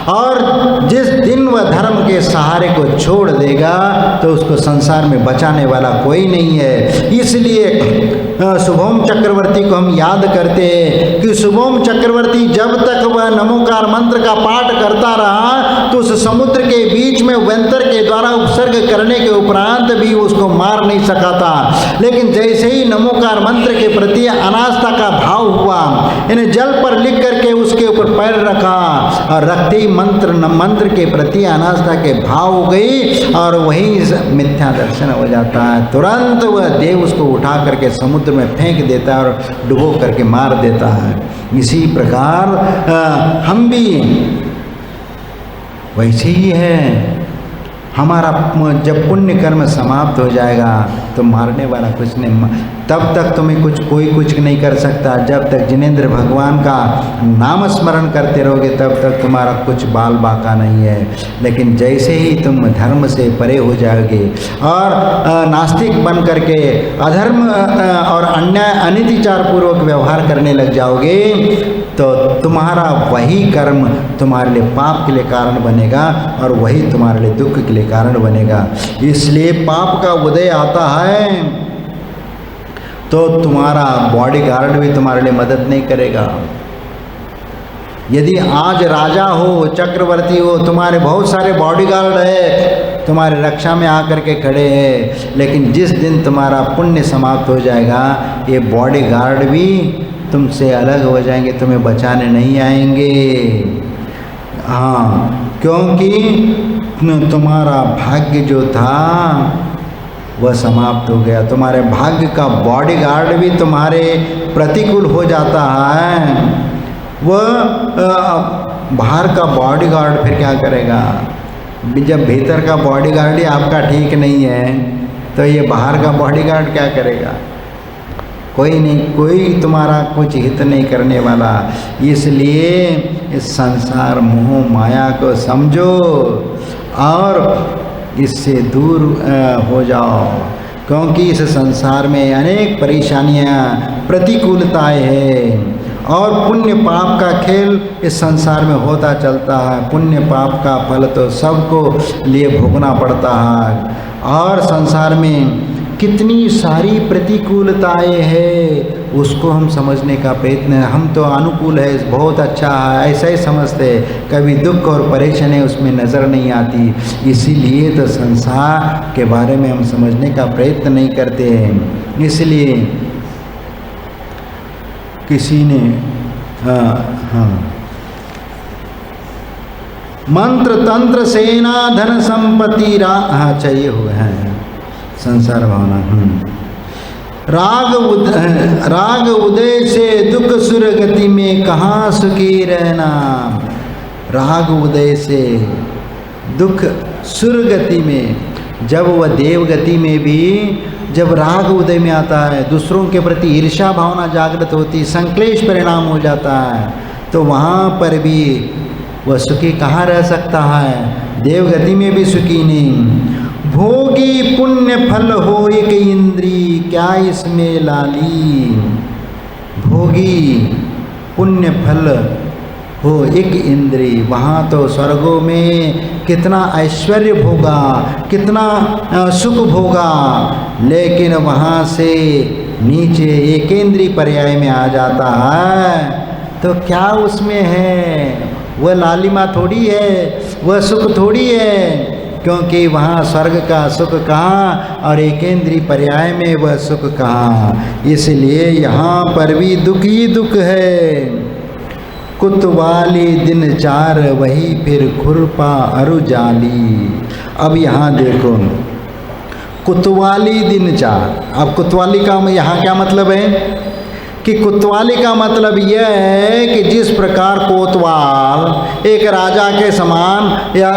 और जिस दिन वह धर्म के सहारे को छोड़ देगा तो उसको संसार में बचाने वाला कोई नहीं है। इसलिए शुभोम चक्रवर्ती को हम याद करते हैं कि शुभोम चक्रवर्ती जब तक वह नमोकार मंत्र का पाठ करता रहा तो उस समुद्र के बीच में व्यंतर के द्वारा उपसर्ग करने के उपरांत भी उसको मार नहीं सका था। लेकिन जैसे ही नमोकार मंत्र के प्रति अनास्था का भाव हुआ, इन्हें जल पर लिख करके उसके ऊपर पैर रखा और रखते ही मंत्र के प्रति अनास्था के भाव हो गई और वही मिथ्या दर्शन हो जाता है। तुरंत वह देव उसको उठा करके समुद्र में फेंक देता है और डुबो करके मार देता है। इसी प्रकार हम भी वैसे ही है। हमारा जब पुण्य कर्म समाप्त हो जाएगा तो मारने वाला कुछ नहीं, तब तक तुम्हें कोई कुछ नहीं कर सकता। जब तक जिनेंद्र भगवान का नाम स्मरण करते रहोगे तब तक तुम्हारा कुछ बाल बाका नहीं है। लेकिन जैसे ही तुम धर्म से परे हो जाओगे और नास्तिक बन करके अधर्म और अन्याय अनितिचार पूर्वक व्यवहार करने लग जाओगे तो तुम्हारा वही कर्म तुम्हारे लिए पाप के लिए कारण बनेगा और वही तुम्हारे लिए दुख के लिए कारण बनेगा। इसलिए पाप का उदय आता है तो तुम्हारा बॉडीगार्ड भी तुम्हारे लिए मदद नहीं करेगा। यदि आज राजा हो, चक्रवर्ती हो, तुम्हारे बहुत सारे बॉडीगार्ड है तुम्हारे रक्षा में आकर के खड़े हैं, लेकिन जिस दिन तुम्हारा पुण्य समाप्त हो जाएगा ये बॉडीगार्ड भी तुमसे अलग हो जाएंगे, तुम्हें बचाने नहीं आएंगे। हाँ, क्योंकि तुम्हारा भाग्य जो था वह समाप्त हो गया। तुम्हारे भाग्य का बॉडीगार्ड भी तुम्हारे प्रतिकूल हो जाता है। वह बाहर का बॉडीगार्ड फिर क्या करेगा? जब भीतर का बॉडीगार्ड ही आपका ठीक नहीं है तो ये बाहर का बॉडीगार्ड क्या करेगा? कोई नहीं, कोई तुम्हारा कुछ हित नहीं करने वाला। इसलिए इस संसार मोह माया को समझो और इससे दूर हो जाओ, क्योंकि इस संसार में अनेक परेशानियां, प्रतिकूलताएं हैं और पुण्य पाप का खेल इस संसार में होता चलता है। पुण्य पाप का फल तो सबको लिए भोगना पड़ता है और संसार में कितनी सारी प्रतिकूलताएं हैं उसको हम समझने का प्रयत्न, हम तो अनुकूल है, बहुत अच्छा है, ऐसा ही समझते, कभी दुख और परेशानी उसमें नज़र नहीं आती। इसीलिए तो संसार के बारे में हम समझने का प्रयत्न नहीं करते हैं। इसलिए किसी ने मंत्र तंत्र सेना धन संपत्ति चाहिए हुए हैं संसार भावना। राग उदय से दुख सुर गति में कहाँ सुखी रहना। राग उदय से दुख सुर गति में, जब वह देव गति में भी जब राग उदय में आता है, दूसरों के प्रति ईर्ष्या भावना जागृत होती, संक्लेश परिणाम हो जाता है, तो वहाँ पर भी वह सुखी कहाँ रह सकता है? देव गति में भी सुखी नहीं। भोगी पुण्य फल हो एक इंद्री, क्या इसमें लाली। भोगी पुण्य फल हो एक इंद्री, वहाँ तो स्वर्गों में कितना ऐश्वर्य भोगा, कितना सुख भोगा, लेकिन वहाँ से नीचे एक इंद्री पर्याय में आ जाता है तो क्या उसमें है? वह लालिमा थोड़ी है, वह सुख थोड़ी है, क्योंकि वहाँ स्वर्ग का सुख कहाँ और एकेंद्रीय पर्याय में वह सुख कहाँ। इसलिए यहाँ पर भी दुख ही दुख है। कुतवाली दिन चार वही फिर खुरपा अरु जाली। अब यहाँ देखो, कुतवाली दिन चार। अब कुतवाली का यहाँ क्या मतलब है कि कुतवाली का मतलब यह है कि जिस प्रकार कोतवाल एक राजा के समान या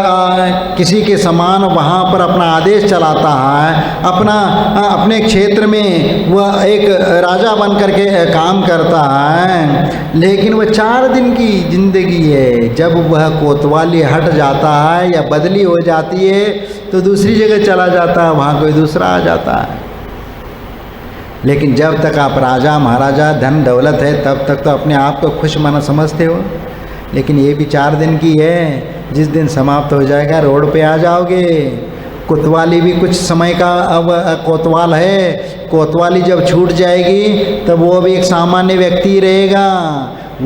किसी के समान वहाँ पर अपना आदेश चलाता है, अपने क्षेत्र में वह एक राजा बन करके काम करता है, लेकिन वह 4 दिन की जिंदगी है। जब वह कोतवाली हट जाता है या बदली हो जाती है तो दूसरी जगह चला जाता है, वहाँ कोई दूसरा आ जाता है। लेकिन जब तक आप राजा महाराजा धन दौलत है तब तक तो अपने आप को खुश माना समझते हो, लेकिन ये भी 4 दिन की है। जिस दिन समाप्त हो जाएगा रोड पे आ जाओगे। कोतवाली भी कुछ समय का अब कोतवाल है, कोतवाली जब छूट जाएगी तब वो भी एक सामान्य व्यक्ति रहेगा।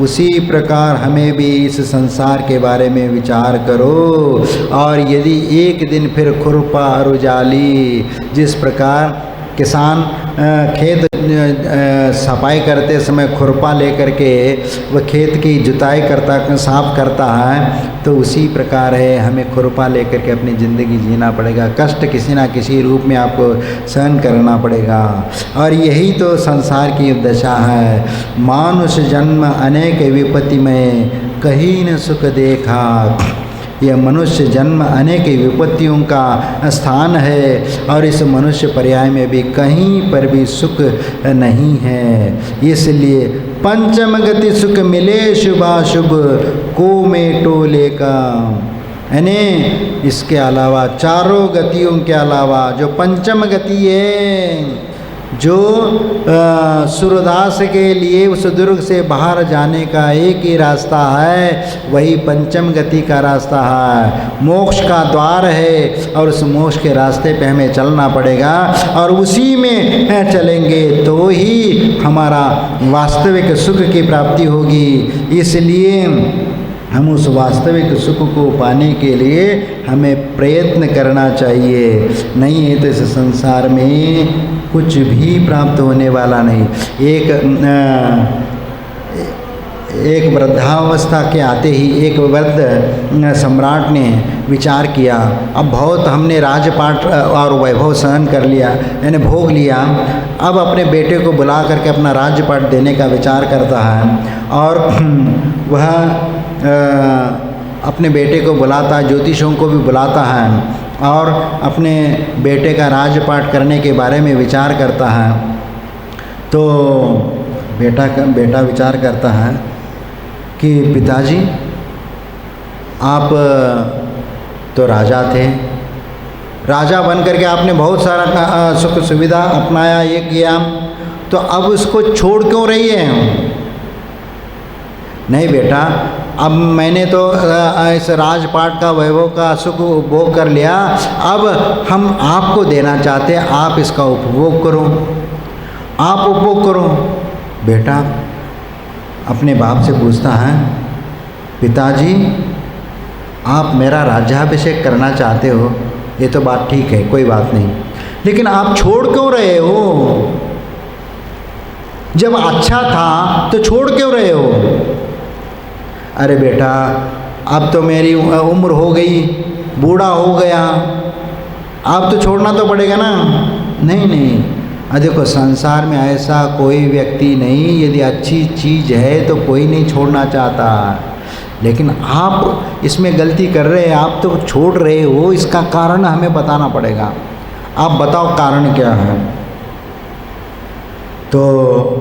उसी प्रकार हमें भी इस संसार के बारे में विचार करो। और यदि एक दिन फिर खुरपा और उजाली, जिस प्रकार किसान खेत सफाई करते समय खुरपा लेकर के वह खेत की जुताई करता, साफ करता है, तो उसी प्रकार है हमें खुरपा लेकर के अपनी ज़िंदगी जीना पड़ेगा। कष्ट किसी ना किसी रूप में आपको सहन करना पड़ेगा और यही तो संसार की दशा है। मानुष जन्म अनेक विपत्ति में कहीं न सुख देखा। यह मनुष्य जन्म अनेक विपत्तियों का स्थान है और इस मनुष्य पर्याय में भी कहीं पर भी सुख नहीं है। इसलिए पंचम गति सुख मिले शुभाशुभ को में टोले का, यानी इसके अलावा चारों गतियों के अलावा जो पंचम गति है, जो सूरदास के लिए उस दुर्ग से बाहर जाने का एक ही रास्ता है, वही पंचम गति का रास्ता है, मोक्ष का द्वार है और उस मोक्ष के रास्ते पे हमें चलना पड़ेगा और उसी में चलेंगे तो ही हमारा वास्तविक सुख की प्राप्ति होगी। इसलिए हम उस वास्तविक सुख को पाने के लिए हमें प्रयत्न करना चाहिए, नहीं है तो इस संसार में कुछ भी प्राप्त होने वाला नहीं। एक वृद्धावस्था के आते ही एक वृद्ध सम्राट ने विचार किया, अब बहुत हमने राजपाट और वैभव सहन कर लिया, यानी भोग लिया, अब अपने बेटे को बुला करके अपना राज्यपाट देने का विचार करता है और वह अपने बेटे को बुलाता है, ज्योतिषों को भी बुलाता है और अपने बेटे का राजपाट करने के बारे में विचार करता है। तो बेटा विचार करता है कि पिताजी आप तो राजा थे, राजा बन करके आपने बहुत सारा सुख सुविधा अपनाया, ये किया, तो अब उसको छोड़ क्यों रही है? नहीं बेटा, अब मैंने तो इस राजपाट का वैभव का सुख उपभोग कर लिया, अब हम आपको देना चाहते हैं, आप इसका उपभोग करो, आप उपभोग करो। बेटा अपने बाप से पूछता है, पिताजी आप मेरा राज्याभिषेक करना चाहते हो, ये तो बात ठीक है, कोई बात नहीं, लेकिन आप छोड़ क्यों रहे हो? जब अच्छा था तो छोड़ क्यों रहे हो? अरे बेटा अब तो मेरी उम्र हो गई, बूढ़ा हो गया, अब तो छोड़ना तो पड़ेगा ना। नहीं, देखो संसार में ऐसा कोई व्यक्ति नहीं, यदि अच्छी चीज़ है तो कोई नहीं छोड़ना चाहता, लेकिन आप इसमें गलती कर रहे हैं, आप तो छोड़ रहे हो, इसका कारण हमें बताना पड़ेगा। आप बताओ कारण क्या है? तो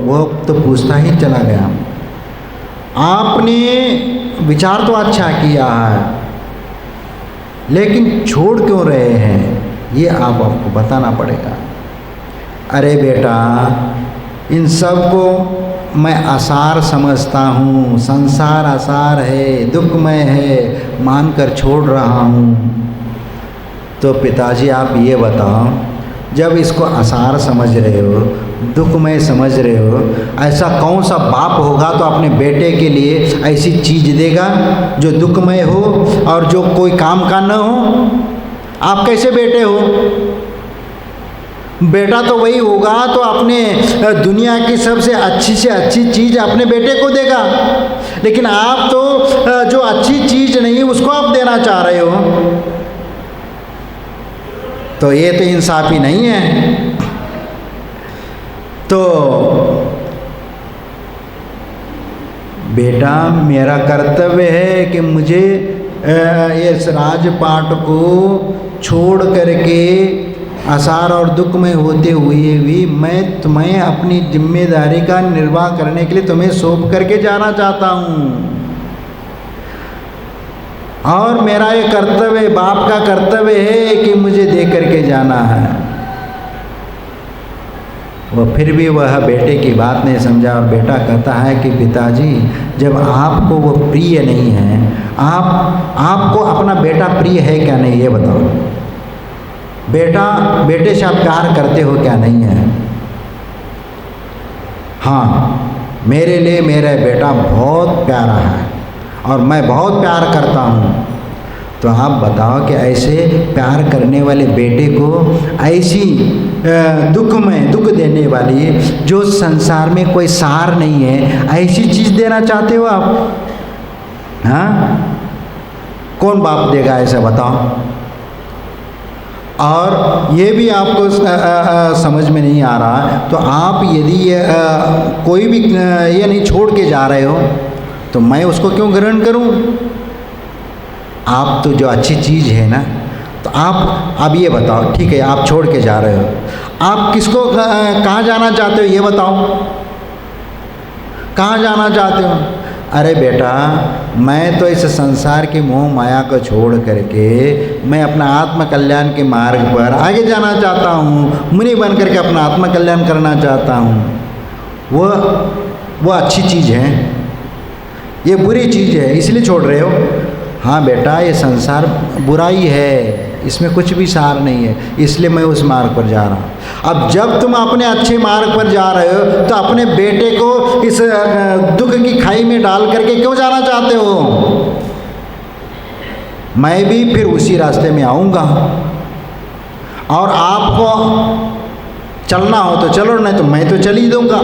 वो तो पूछता ही चला गया, आपने विचार तो अच्छा किया है, लेकिन छोड़ क्यों रहे हैं, ये आपको बताना पड़ेगा। अरे बेटा इन सब को मैं आसार समझता हूँ, संसार आसार है, दुखमय है, मानकर छोड़ रहा हूँ। तो पिताजी आप ये बताओ, जब इसको आसार समझ रहे हो, दुखमय समझ रहे हो, ऐसा कौन सा बाप होगा तो अपने बेटे के लिए ऐसी चीज़ देगा जो दुखमय हो और जो कोई काम का न हो? आप कैसे बेटे हो? बेटा तो वही होगा तो अपने दुनिया की सबसे अच्छी से अच्छी चीज़ अपने बेटे को देगा, लेकिन आप तो जो अच्छी चीज़ नहीं उसको आप देना चाह रहे हो, तो ये तो इंसाफी नहीं है। तो बेटा मेरा कर्तव्य है कि मुझे इस राजपाट को छोड़ करके आसार और दुख में होते हुए भी मैं तुम्हें अपनी जिम्मेदारी का निर्वाह करने के लिए तुम्हें सौंप करके जाना चाहता हूँ, और मेरा ये कर्तव्य, बाप का कर्तव्य है कि मुझे दे करके जाना है। वह फिर भी वह बेटे की बात नहीं समझा और बेटा कहता है कि पिताजी जब आपको वो प्रिय नहीं है, आपको अपना बेटा प्रिय है क्या नहीं ये बताओ। बेटे से आप प्यार करते हो क्या नहीं है? हाँ, मेरे लिए मेरा बेटा बहुत प्यारा है और मैं बहुत प्यार करता हूँ। तो आप बताओ कि ऐसे प्यार करने वाले बेटे को ऐसी दुख देने वाली, जो संसार में कोई सार नहीं है, ऐसी चीज़ देना चाहते हो आप? हाँ, कौन बाप देगा ऐसा बताओ? और ये भी आपको समझ में नहीं आ रहा, तो आप यदि कोई भी ये नहीं छोड़ के जा रहे हो तो मैं उसको क्यों ग्रहण करूं? आप तो जो अच्छी चीज़ है ना, तो आप अब ये बताओ, ठीक है आप छोड़ के जा रहे हो, आप किसको कहाँ जाना चाहते हो ये बताओ, कहाँ जाना चाहते हो? अरे बेटा, मैं तो इस संसार की मोह माया को छोड़ करके मैं अपना आत्म कल्याण के मार्ग पर आगे जाना चाहता हूँ, मुनि बन करके अपना आत्म कल्याण करना चाहता हूँ। वो अच्छी चीज़ है, ये बुरी चीज़ है इसलिए छोड़ रहे हो? हाँ बेटा, ये संसार बुराई है, इसमें कुछ भी सार नहीं है, इसलिए मैं उस मार्ग पर जा रहा हूँ। अब जब तुम अपने अच्छे मार्ग पर जा रहे हो तो अपने बेटे को इस दुख की खाई में डाल करके क्यों जाना चाहते हो? मैं भी फिर उसी रास्ते में आऊँगा, और आपको चलना हो तो चलो, नहीं तो मैं तो चल ही दूँगा,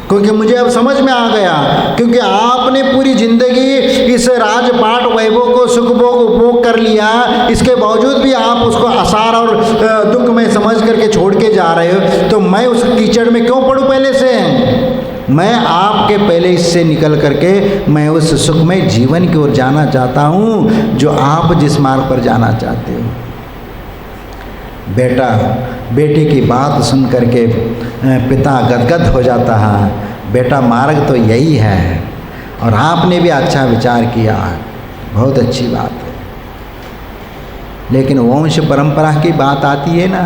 क्योंकि मुझे अब समझ में आ गया, क्योंकि आपने पूरी ज़िंदगी इस राजपाट वैभव को सुख भोग उपभोग कर लिया, इसके बावजूद भी आप उसको आसार और दुख में समझ करके छोड़ के जा रहे हो, तो मैं उस कीचड़ में क्यों पड़ूं पहले से? मैं आपके पहले इससे निकल करके मैं उस सुखमय जीवन की ओर जाना चाहता हूँ जो आप जिस मार्ग पर जाना चाहते हो। बेटा बेटे की बात सुन करके पिता गदगद हो जाता है, बेटा मार्ग तो यही है, और आपने भी अच्छा विचार किया, बहुत अच्छी बात है। लेकिन वंश परंपरा की बात आती है ना,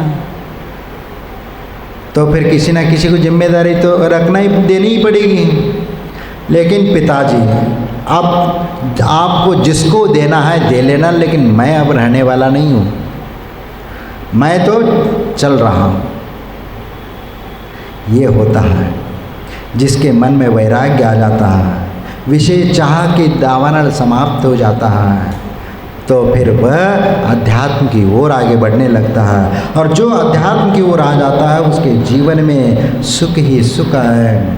तो फिर किसी ना किसी को जिम्मेदारी तो रखना ही देनी ही पड़ेगी। लेकिन पिताजी, अब आपको जिसको देना है दे लेना, लेकिन मैं अब रहने वाला नहीं हूँ, मैं तो चल रहा हूँ। ये होता है जिसके मन में वैराग्य आ जाता है, विषय चाह के दावानल समाप्त हो जाता है, तो फिर वह अध्यात्म की ओर आगे बढ़ने लगता है, और जो अध्यात्म की ओर आ जाता है उसके जीवन में सुख ही सुख है।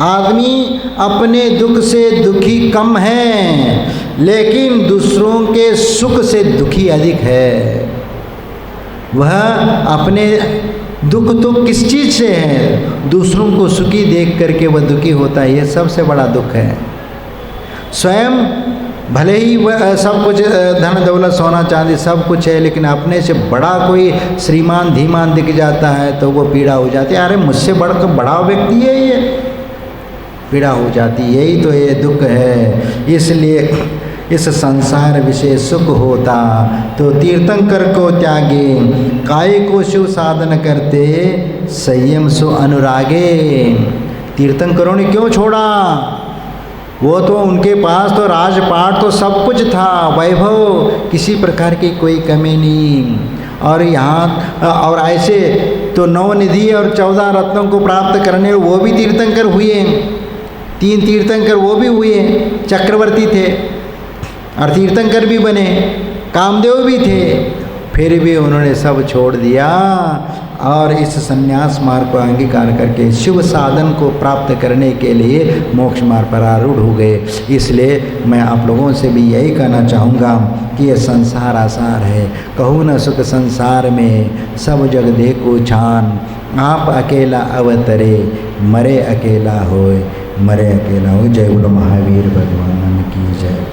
आदमी अपने दुख से दुखी कम है, लेकिन दूसरों के सुख से दुखी अधिक है। वह अपने दुख तो किस चीज़ से है? दूसरों को सुखी देख करके वह दुखी होता है, यह सबसे बड़ा दुख है। स्वयं भले ही वह सब कुछ धन दौलत सोना चांदी सब कुछ है, लेकिन अपने से बड़ा कोई श्रीमान धीमान दिख जाता है तो वो पीड़ा हो जाती है, अरे मुझसे बढ़कर बड़ा व्यक्ति है, ये पीड़ा हो जाती है। यही तो ये दुख है। इसलिए इस संसार विषय सुख होता तो तीर्थंकर को त्यागे, काय को शिव साधन करते संयम सो अनुरागे। तीर्थंकरों ने क्यों छोड़ा? वो तो उनके पास तो राजपाट तो सब कुछ था, वैभव, किसी प्रकार की कोई कमी नहीं, और यहाँ और ऐसे तो 9 निधि और 14 रत्नों को प्राप्त करने वो भी तीर्थंकर हुए, 3 तीर्थंकर वो भी हुए, चक्रवर्ती थे और तीर्थंकर भी बने, कामदेव भी थे, फिर भी उन्होंने सब छोड़ दिया और इस संन्यास मार्ग को अंगीकार करके शिव साधन को प्राप्त करने के लिए मोक्ष मार्ग पर आरूढ़ हो गए। इसलिए मैं आप लोगों से भी यही कहना चाहूँगा कि ये संसार आसार है, कहूँ न सुख संसार में, सब जग देखो छान, आप अकेला अवतरे, मरे अकेला होए, मरे अकेला हो। जय बोलो महावीर भगवान की जय।